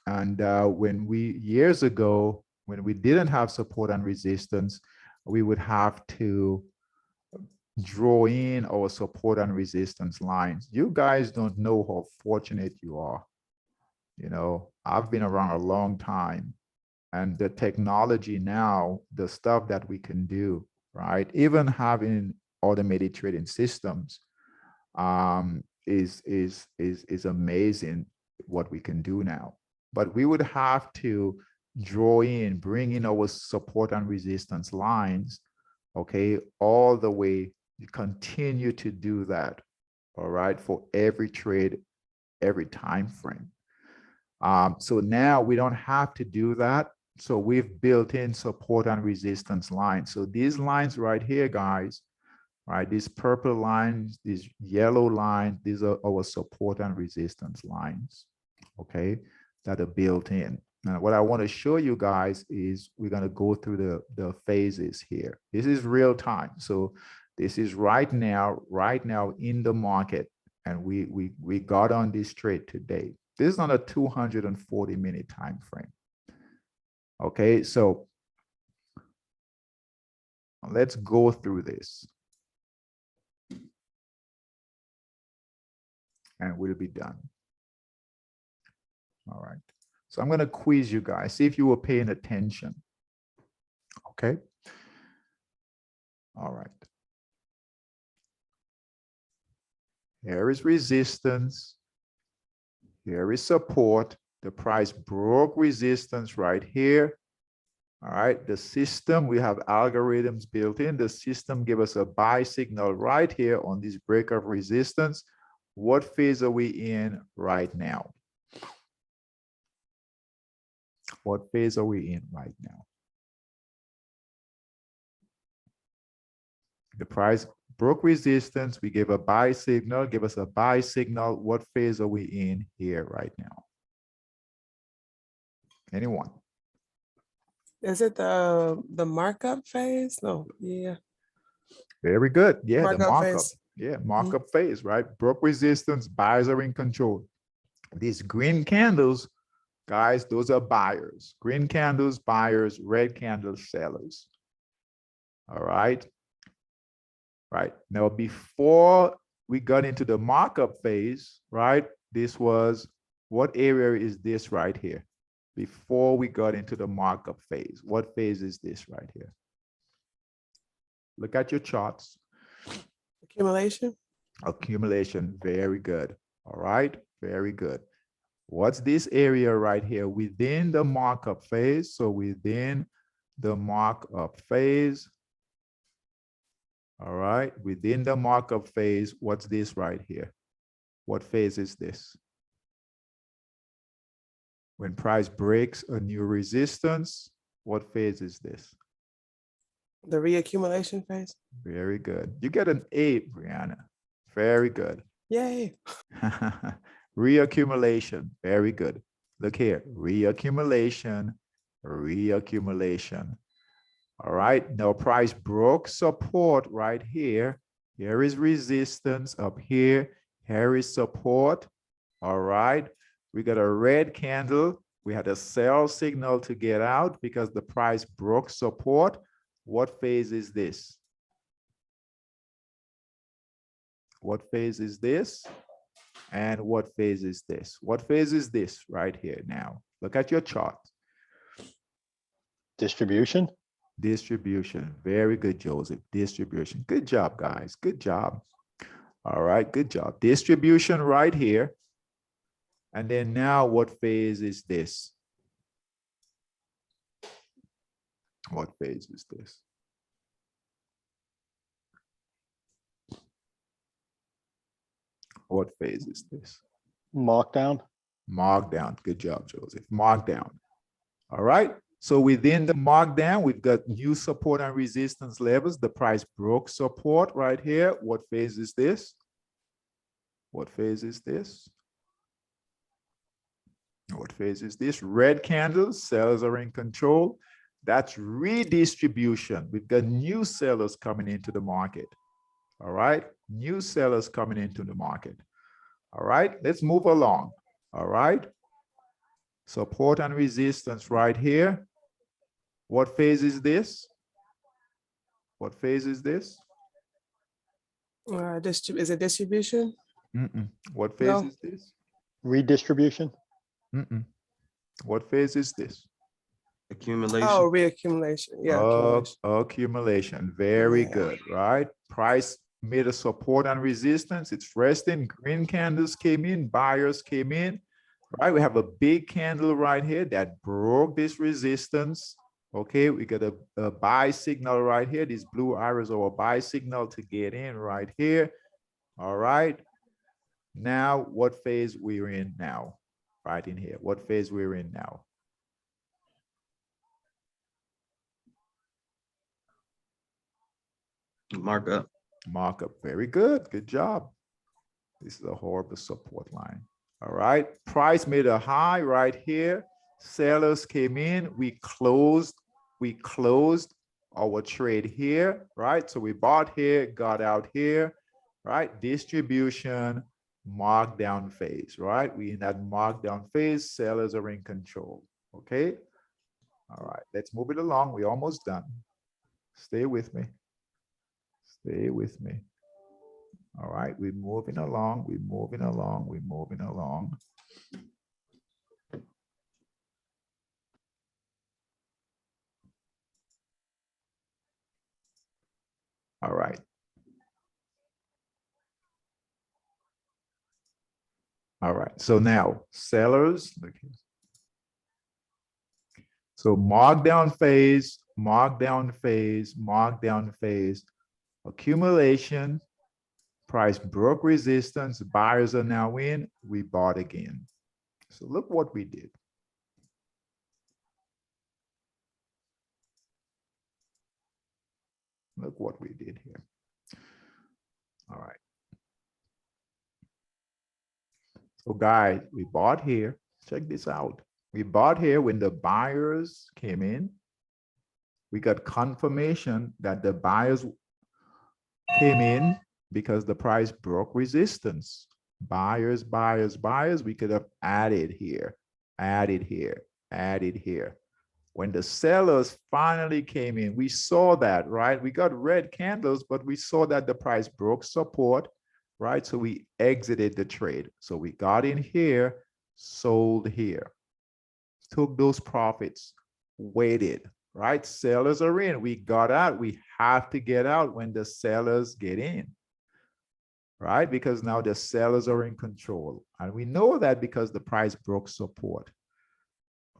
and years ago, when we didn't have support and resistance, we would have to draw in our support and resistance lines. You guys don't know how fortunate you are. You know, I've been around a long time, and the technology now, the stuff that we can do, right? Even having automated trading systems is amazing what we can do now. But we would have to bring in our support and resistance lines, okay, all the way. You continue to do that, all right, for every trade, every time frame. So now we don't have to do that. So we've built in support and resistance lines. So these lines right here, guys, right, these purple lines, these yellow lines, these are our support and resistance lines, okay, that are built in. Now, what I want to show you guys is we're going to go through the phases here. This is real time. So this is right now in the market, and we got on this trade today. This is on a 240-minute time frame. Okay, so let's go through this, and we'll be done. All right. So I'm going to quiz you guys, see if you were paying attention. Okay. All right. Here is resistance. Here is support. The price broke resistance right here. All right. The system, we have algorithms built in. The system give us a buy signal right here on this break of resistance. What phase are we in right now? What phase are we in right now? The price broke resistance. We gave a buy signal, give us a buy signal. What phase are we in here right now? Anyone? Is it the markup phase? No, yeah. Very good. Yeah, the markup. Phase. Yeah, markup phase, right? Broke resistance, buyers are in control. These green candles, guys, those are buyers. Green candles, buyers, red candles, sellers. All right. Right. Now, before we got into the markup phase, right? This was, what area is this right here? Before we got into the markup phase, what phase is this right here? Look at your charts. Accumulation. Accumulation. Very good. All right. Very good. What's this area right here within the markup phase? So within the markup phase, all right, within the markup phase, what's this right here? What phase is this? When price breaks a new resistance, what phase is this? The reaccumulation phase. Very good. You get an A, Brianna. Very good. Yay. Reaccumulation. Very good. Look here. Reaccumulation. Reaccumulation. All right, now price broke support right here. Here is resistance up here. Here is support. All right, we got a red candle. We had a sell signal to get out because the price broke support. What phase is this? What phase is this? And what phase is this? What phase is this right here now? Look at your chart. Distribution. Distribution. Very good, Joseph. Distribution. Good job, guys. Good job. All right, good job. Distribution right here. And then now what phase is this? What phase is this? What phase is this? Markdown. Markdown. Good job, Joseph. Markdown. All right. So within the markdown, we've got new support and resistance levels. The price broke support right here. What phase is this? What phase is this? What phase is this? Red candles, sellers are in control. That's redistribution. We've got new sellers coming into the market. All right, new sellers coming into the market. All right, let's move along. All right, support and resistance right here. What phase is this? What phase is this? Is it distribution? What phase No. is this? Redistribution. What phase is this? Accumulation. Oh, reaccumulation. Yeah. accumulation. Accumulation. Very Yeah. good, right? Price made a support and resistance. It's resting. Green candles came in, buyers came in, right? We have a big candle right here that broke this resistance. Okay, we got a buy signal right here. These blue arrows are a buy signal to get in right here. All right. Now, what phase we're in now? Right in here. What phase we're in now? Markup. Markup. Very good. Good job. This is a horrible support line. All right. Price made a high right here. Sellers came in. We closed our trade here, right? So we bought here, got out here, right? Distribution, markdown phase, right? We in that markdown phase, sellers are in control. Okay. All right. Let's move it along. We're almost done. Stay with me. Stay with me. All right, we're moving along, we're moving along, we're moving along. All right. All right, so now sellers. So markdown phase, markdown phase, markdown phase, accumulation, price broke resistance, buyers are now in, we bought again. So look what we did. Look what we did here. All right. So guys, we bought here. Check this out. We bought here when the buyers came in. We got confirmation that the buyers came in because the price broke resistance. Buyers, buyers, buyers. We could have added here, added here, added here. When the sellers finally came in, we saw that, right? We got red candles, but we saw that the price broke support, right? So we exited the trade. So we got in here, sold here, took those profits, waited, right? Sellers are in, we got out. We have to get out when the sellers get in, right? Because now the sellers are in control. And we know that because the price broke support.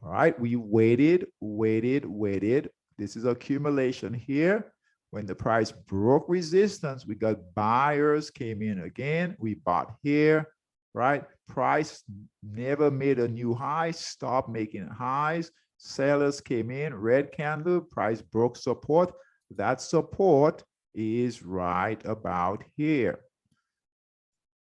All right, we waited, waited, waited. This is accumulation here. When the price broke resistance, we got buyers came in again. We bought here, right? Price never made a new high, stopped making highs. Sellers came in, red candle, price broke support. That support is right about here.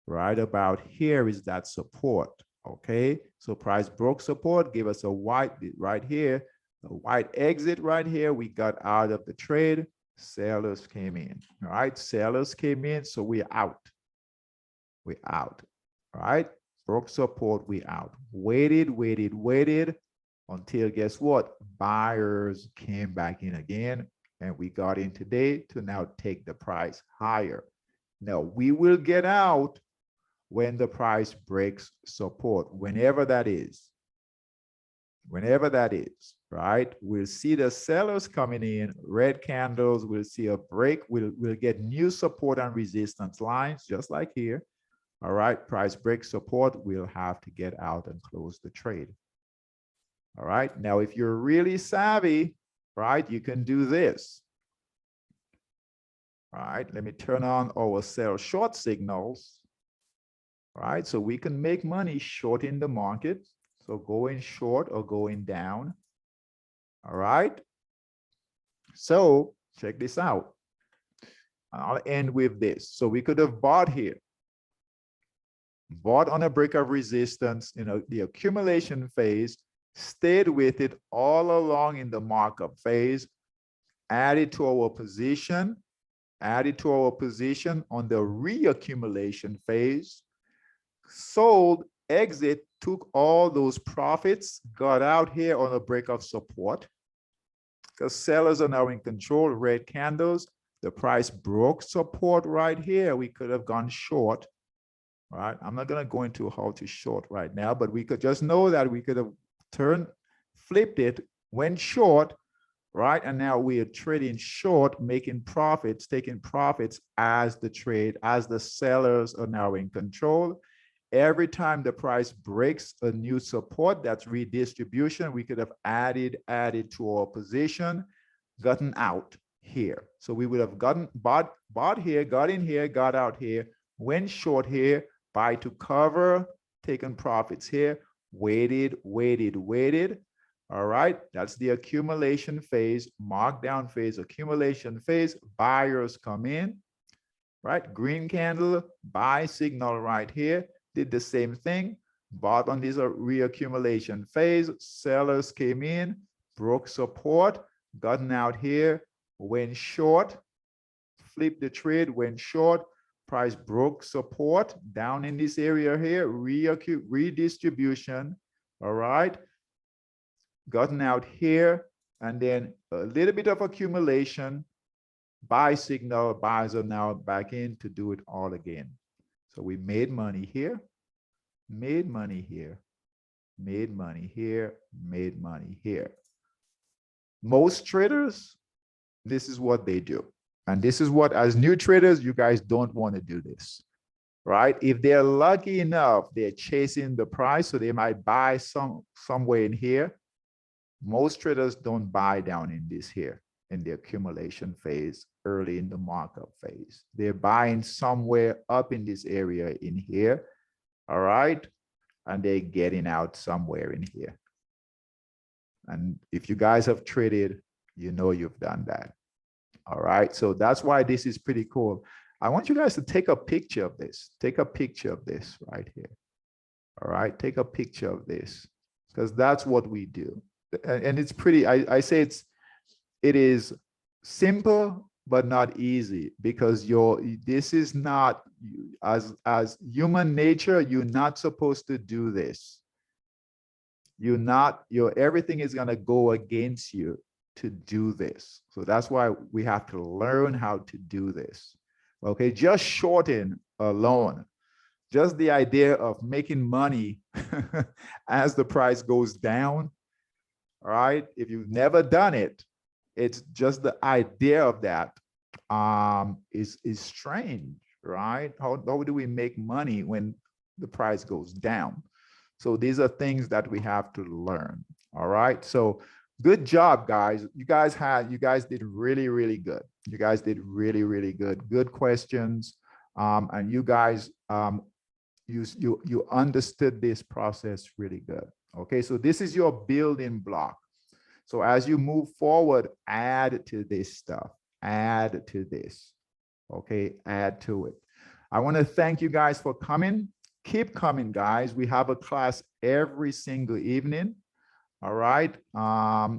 Right about here is that support. Okay, so price broke support, gave us a white right here, The white exit right here, we got out of the trade. Sellers came in. All right, sellers came in, so we're out. We're out. All right, broke support, we out. Waited until guess what? Buyers came back in again, and we got in today to now take the price higher. Now we will get out when the price breaks support, whenever that is. Whenever that is, right? We'll see the sellers coming in, red candles, we'll see a break, we'll get new support and resistance lines, just like here. All right, price break support, we'll have to get out and close the trade. All right, now if you're really savvy, right, you can do this. All right, let me turn on our sell short signals. All right, so we can make money short in the market. So going short or going down. All right. So check this out. I'll end with this. So we could have bought here. Bought on a break of resistance, the accumulation phase, stayed with it all along in the markup phase, added to our position on the reaccumulation phase, sold, exit, took all those profits, got out here on a break of support because sellers are now in control, red candles. The price broke support right here. We could have gone short, right? I'm not going to go into how to short right now, but we could just know that we could have flipped it, went short, right? And now we are trading short, making profits, taking profits as the sellers are now in control. Every time the price breaks a new support, that's redistribution, we could have added to our position, gotten out here. So we would have bought here, got in here, got out here, went short here, buy to cover, taken profits here, waited. All right, that's the accumulation phase, markdown phase, accumulation phase. Buyers come in, right? Green candle, buy signal right here. Did the same thing, bought on this reaccumulation phase, sellers came in, broke support, gotten out here, went short, flipped the trade, went short, price broke support down in this area here, redistribution, all right, gotten out here, and then a little bit of accumulation, buy signal, buyers are now back in to do it all again. So we made money here, made money here, made money here, made money here. Most traders, this is what they do. And this is what, as new traders, you guys don't want to do this, right? If they're lucky enough, they're chasing the price, so they might buy somewhere in here. Most traders don't buy down in this here, in the accumulation phase, early in the markup phase. They're buying somewhere up in this area in here, all right? And they're getting out somewhere in here. And if you guys have traded, you know you've done that, all right? So that's why this is pretty cool. I want you guys to take a picture of this. Take a picture of this right here, all right? Take a picture of this, because that's what we do. And it's pretty, I say it is simple, but not easy, because this is not, as human nature, you're not supposed to do this. Everything is going to go against you to do this. So that's why we have to learn how to do this. Okay, just shorting alone, just the idea of making money as the price goes down. All right, if you've never done it, it's just the idea of that is strange, right? How do we make money when the price goes down? So these are things that we have to learn. All right, so good job, guys. You guys did really, really good. You guys did really, really good. Good questions, and you guys you understood this process really good. Okay, so this is your building block. So as you move forward, add to this stuff, add to this, okay, add to it. I want to thank you guys for coming. Keep coming, guys. We have a class every single evening. All right.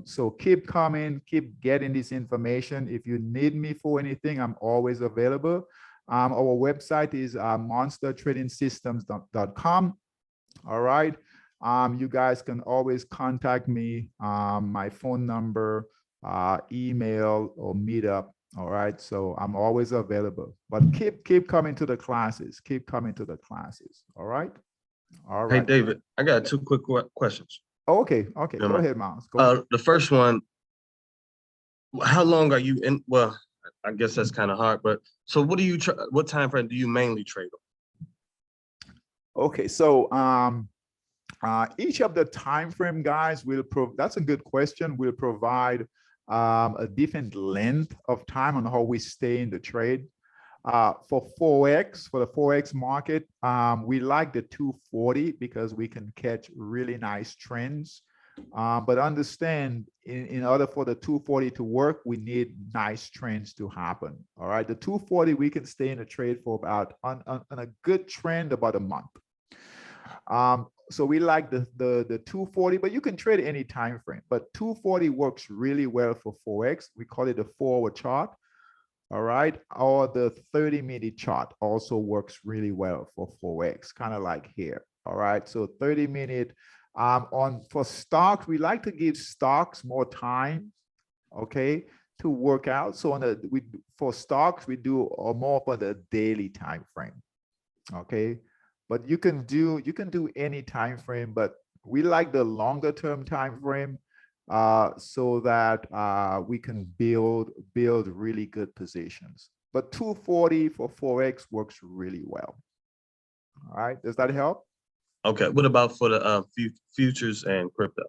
So keep coming, keep getting this information. If you need me for anything, I'm always available. Our website is monstertradingsystems.com. All right. You guys can always contact me. My phone number, email, or meetup. All right. So I'm always available. But keep coming to the classes. Keep coming to the classes. All right. All Hey, right. David, I got two quick questions. Okay. Okay. Yeah, Go man. ahead, Miles. Go ahead. The first one, how long are you in? Well, I guess that's kind of hard, but so what do you, what time frame do you mainly trade on? Okay. So each of the time frame guys will that's a good question. We'll provide a different length of time on how we stay in the trade. For the Forex market, we like the 240 because we can catch really nice trends. But understand, in order for the 240 to work, we need nice trends to happen. All right, the 240 we can stay in a trade for about on a good trend about a month. So we like the 240, but you can trade any time frame. But 240 works really well for Forex. We call it a forward chart. All right, or the 30-minute chart also works really well for Forex, kind of like here. All right, so 30-minute. For stocks, we like to give stocks more time, okay, to work out. So for stocks, we do more for the daily time frame, okay. But you can do any time frame, but we like the longer term time frame, so that we can build really good positions. But 240 for Forex works really well. All right, does that help? Okay, what about for the futures and crypto?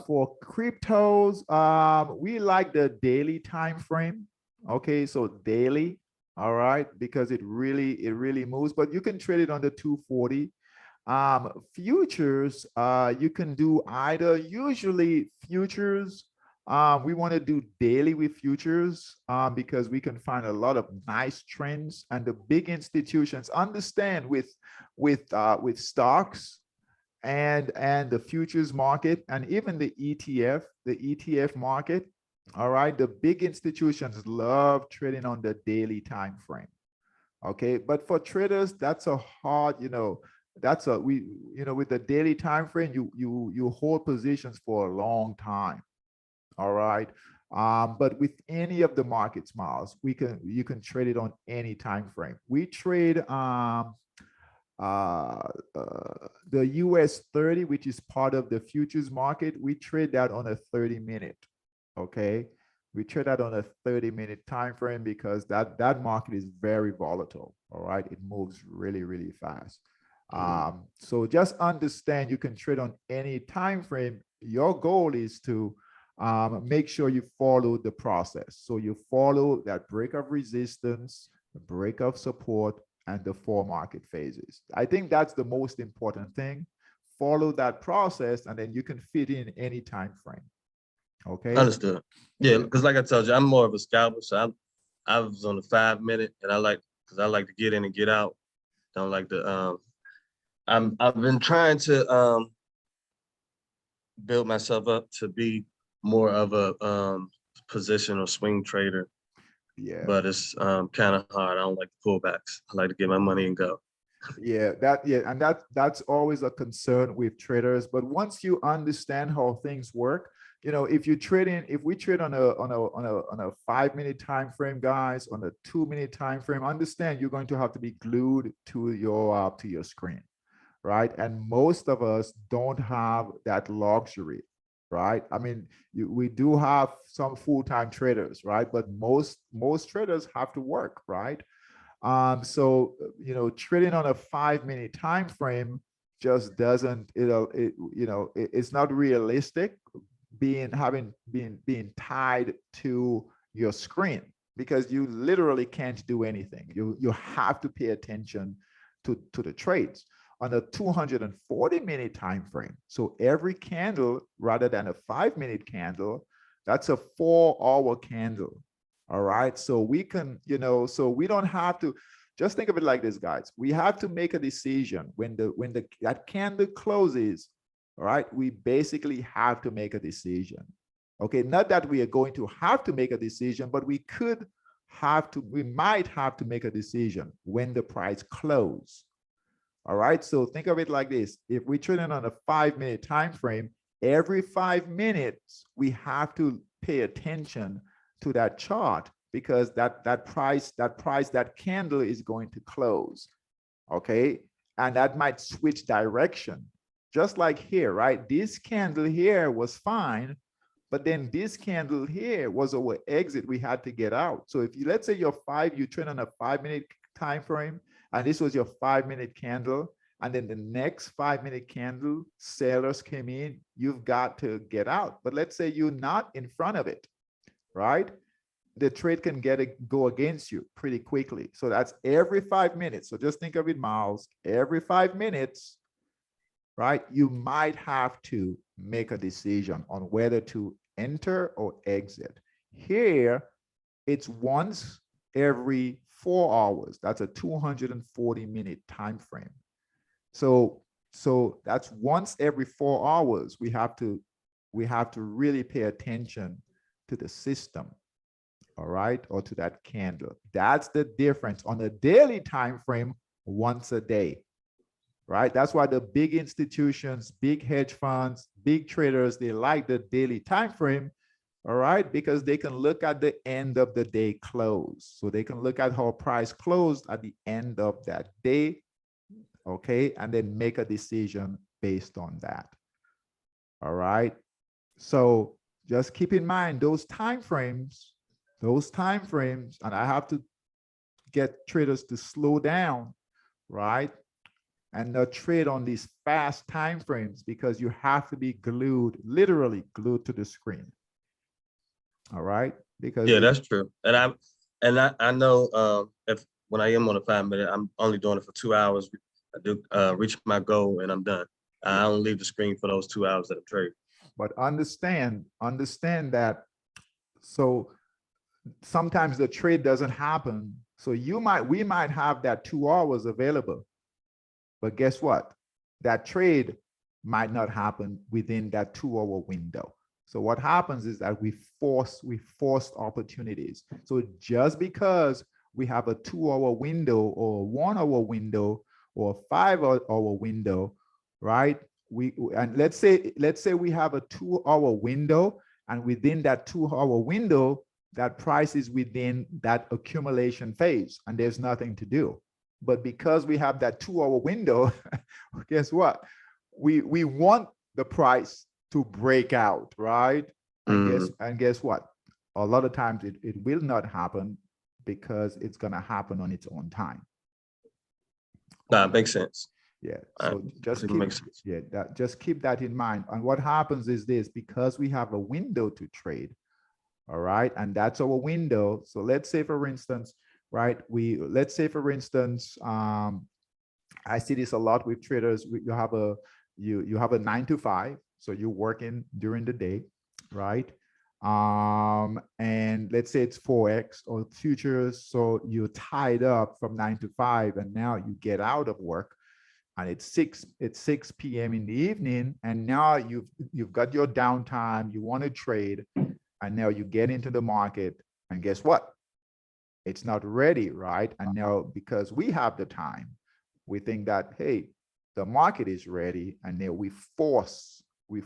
For cryptos, we like the daily time frame. Okay, so daily, all right, because it really moves. But you can trade it on the 240. Futures, you can do either. Usually futures, we want to do daily with futures, because we can find a lot of nice trends, and the big institutions understand with stocks and the futures market, and even the ETF market. All right, the big institutions love trading on the daily time frame. Okay, but for traders, that's a hard, with the daily time frame, you hold positions for a long time. All right. But with any of the markets, Miles, you can trade it on any time frame. We trade the US 30, which is part of the futures market. We trade that on a 30-minute. Okay. We trade that on a 30-minute time frame because that market is very volatile. All right, it moves really fast. So just understand, you can trade on any time frame. Your goal is to make sure you follow the process. So you follow that break of resistance, the break of support, and the 4 market phases. I think that's the most important thing. Follow that process, and then you can fit in any time frame. Okay. Understood. Yeah, because like I told you, I'm more of a scalper, so I was on the 5-minute, and I like to get in and get out. Don't like to I've been trying to build myself up to be more of a position or swing trader. Yeah. But it's kind of hard. I don't like the pullbacks. I like to get my money and go. Yeah, and that's always a concern with traders. But once you understand how things work, if we trade on a 5-minute time frame, guys, on a 2-minute time frame, understand you're going to have to be glued to your screen, right? And most of us don't have that luxury, right? I mean, we do have some full-time traders, right? But most traders have to work, right? So trading on a 5-minute time frame just doesn't, it's not realistic being tied to your screen, because you literally can't do anything. You have to pay attention to the trades on a 240-minute time frame. So every candle, rather than a 5-minute candle, that's a 4-hour candle. All right. So we can, so we don't have to. Just think of it like this, guys. We have to make a decision when that candle closes all right, we basically have to make a decision. Okay, not that we are going to have to make a decision, but we might have to make a decision when the price close. All right, so think of it like this. If we trade on a 5-minute time frame, every 5 minutes, we have to pay attention to that chart because that price, that candle is going to close. Okay, and that might switch direction. Just like here, right? This candle here was fine, but then this candle here was our exit. We had to get out. So if you, let's say you trade on a 5-minute time frame, and this was your 5-minute candle, and then the next 5-minute candle, sellers came in, you've got to get out. But let's say you're not in front of it, right? The trade can go against you pretty quickly. So that's every 5 minutes. So just think of it, Miles, every 5 minutes, right? You might have to make a decision on whether to enter or exit. Here, it's once every 4 hours. That's a 240-minute time frame. So that's once every 4 hours. We have to really pay attention to the system, all right, or to that candle. That's the difference. On a daily time frame, once a day, right? That's why the big institutions, big hedge funds, big traders, they like the daily time frame, all right, because they can look at the end of the day close. So they can look at how price closed at the end of that day, okay, and then make a decision based on that. All right. So just keep in mind those time frames, and I have to get traders to slow down, right? And not trade on these fast time frames because you have to be glued, literally glued to the screen. All right, because Yeah, that's true. And I know if when I am on a 5-minute, I'm only doing it for 2 hours. I do reach my goal and I'm done. I don't leave the screen for those 2 hours that I'm trading. But understand that. So sometimes the trade doesn't happen. So we might have that 2 hours available. But guess what? That trade might not happen within that 2-hour window. So what happens is that we forced opportunities. So just because we have a 2-hour window or a 1-hour window or a 5-hour window, right? And let's say we have a 2-hour window, and within that 2-hour window, that price is within that accumulation phase, and there's nothing to do. But because we have that 2-hour window, guess what? We want the price to break out, right? And guess what? A lot of times it will not happen because it's gonna happen on its own time. Nah, it makes sense. Yeah. So just keep that in mind. And what happens is this: because we have a window to trade, all right, and that's our window. So let's say, for instance, right? Let's say, for instance, I see this a lot with traders. You have a 9 to 5, so you're working during the day, right? And let's say it's Forex or futures, so you're tied up from 9 to 5, and now you get out of work, and it's 6 p.m. in the evening, and now you've got your downtime. You want to trade, and now you get into the market, and guess what? It's not ready, right? And now, because we have the time, we think that, hey, the market is ready, and then we force the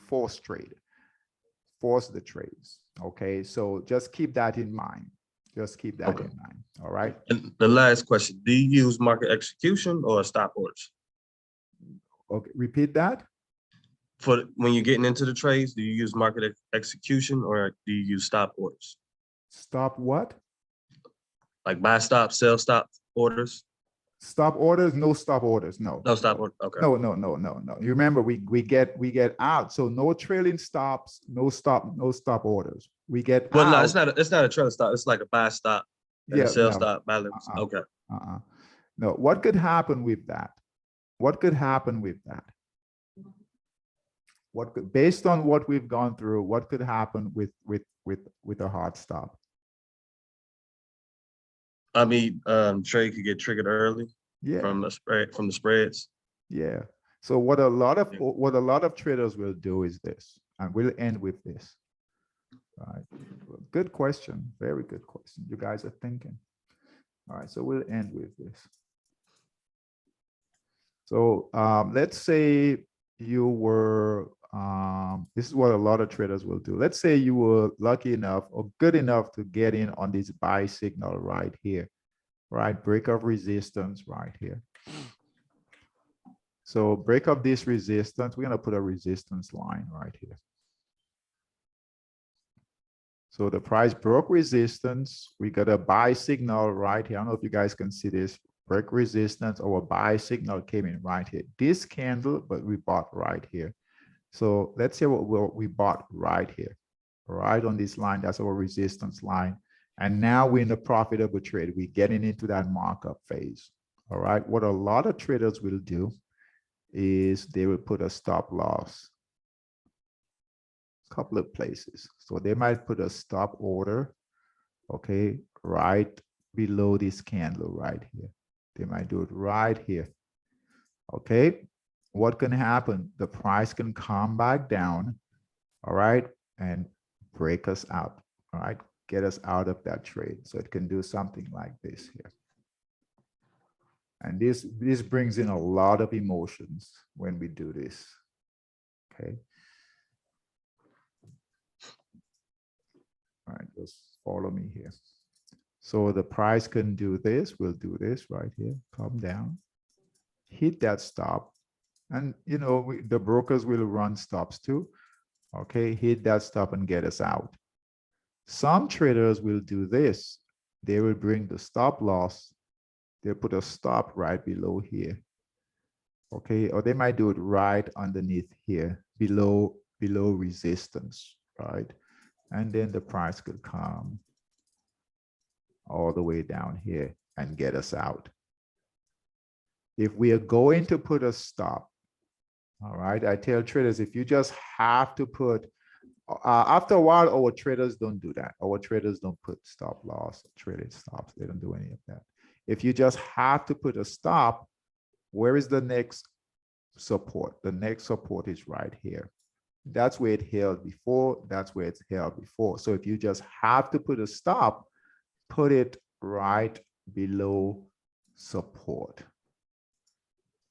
trades. Okay, so just keep that in mind. Just keep that in mind. All right. And the last question: do you use market execution or stop orders? Okay, repeat that. For when you're getting into the trades, do you use market execution or do you use stop orders? Stop what? Like buy stop, sell stop orders? Stop orders? No stop orders. No. No stop order. Okay. No. You remember we get out. So no trailing stops, no stop orders. We get Well, out. no, it's not a trailing stop. It's like a buy stop and a sell stop, buy limits. Okay. No, what could happen with that? Based on what we've gone through, what could happen with a hard stop? I mean, trade could get triggered early. Yeah. From the spreads. Yeah. So what a lot Yeah. of traders will do is this, and we'll end with this. Right. Good question. Very good question. You guys are thinking. All right. So we'll end with this. So let's say you were, this is what a lot of traders will do. Let's say you were lucky enough or good enough to get in on this buy signal right here, right? Break of resistance right here. So break up this resistance. We're going to put a resistance line right here. So the price broke resistance. We got a buy signal right here. I don't know if you guys can see this. Break resistance or a buy signal came in right here. This candle, but we bought right here. So let's say what we bought right here, right on this line. That's our resistance line. And now we're in a profitable trade. We're getting into that markup phase. All right. What a lot of traders will do is they will put a stop loss. Couple of places. So they might put a stop order, okay, right below this candle right here. They might do it right here. Okay, what can happen? The price can come back down, all right, and break us out, all right, get us out of that trade. So it can do something like this here. And this brings in a lot of emotions when we do this, okay. All right, just follow me here. So the price can do this. We'll do this right here. Come down, hit that stop. And, you know, the brokers will run stops too. Okay, hit that stop and get us out. Some traders will do this. They will bring the stop loss. They'll put a stop right below here. Okay, or they might do it right underneath here, below resistance, right? And then the price could come all the way down here and get us out. If we are going to put a stop, all right, I tell traders, if you just have to put, after a while, our traders don't do that. Our traders don't put stop loss, traded stops. They don't do any of that. If you just have to put a stop, where is the next support? The next support is right here. That's where it held before. That's where it's held before. So if you just have to put a stop, put it right below support.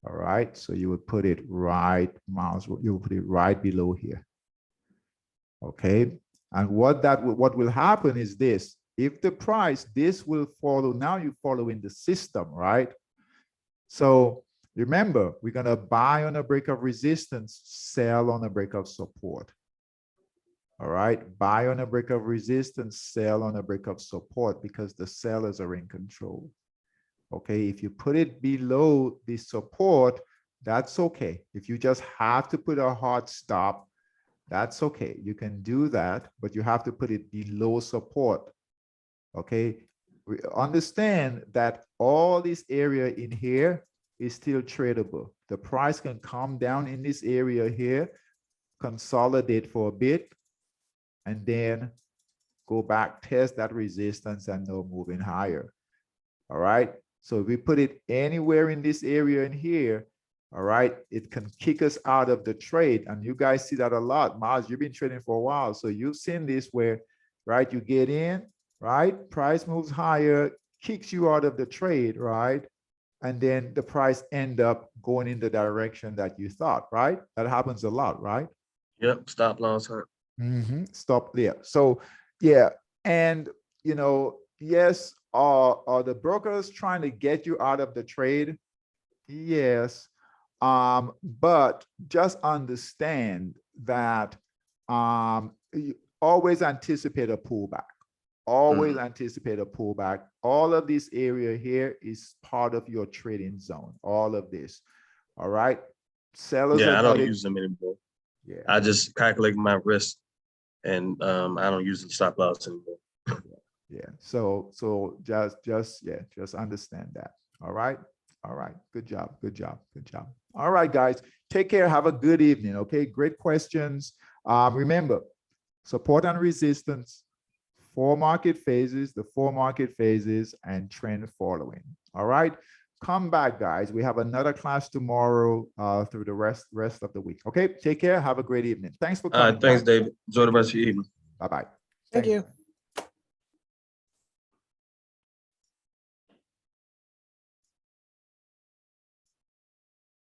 All right. So you would put it right, mouse, you would put it right below here. Okay. And what will happen is this. If the price, this will follow, now you follow in the system, right? So remember, we're going to buy on a break of resistance, sell on a break of support. All right. Buy on a break of resistance, sell on a break of support because the sellers are in control. Okay. If you put it below the support, that's okay. If you just have to put a hard stop, that's okay. You can do that, but you have to put it below support. Okay. We understand that all this area in here is still tradable. The price can come down in this area here, consolidate for a bit, and then go back, test that resistance and now moving higher. All right. So if we put it anywhere in this area in here, all right, it can kick us out of the trade. And you guys see that a lot. Miles, you've been trading for a while. So you've seen this where, right, you get in, right? Price moves higher, kicks you out of the trade, right? And then the price end up going in the direction that you thought, right? That happens a lot, right? Yep, stop loss hurt. Stop there. So yeah, and you know, yes, are the brokers trying to get you out of the trade? Yes. But just understand that you always anticipate a pullback. Always anticipate a pullback. All of this area here is part of your trading zone. All of this. All right. Sellers. Yeah, I don't use them anymore. Yeah. I just calculate my risk, and I don't use the stop loss anymore. Yeah. So just understand that. All right. All right. Good job. Good job. Good job. All right, guys. Take care. Have a good evening. Okay. Great questions. Remember, support and resistance, 4 market phases, the 4 market phases, and trend following. All right. come back, guys. We have another class tomorrow through the rest of the week. Okay, take care. Have a great evening. Thanks for All coming. right, thanks, David. Enjoy the rest of your evening. Bye-bye. Thank you.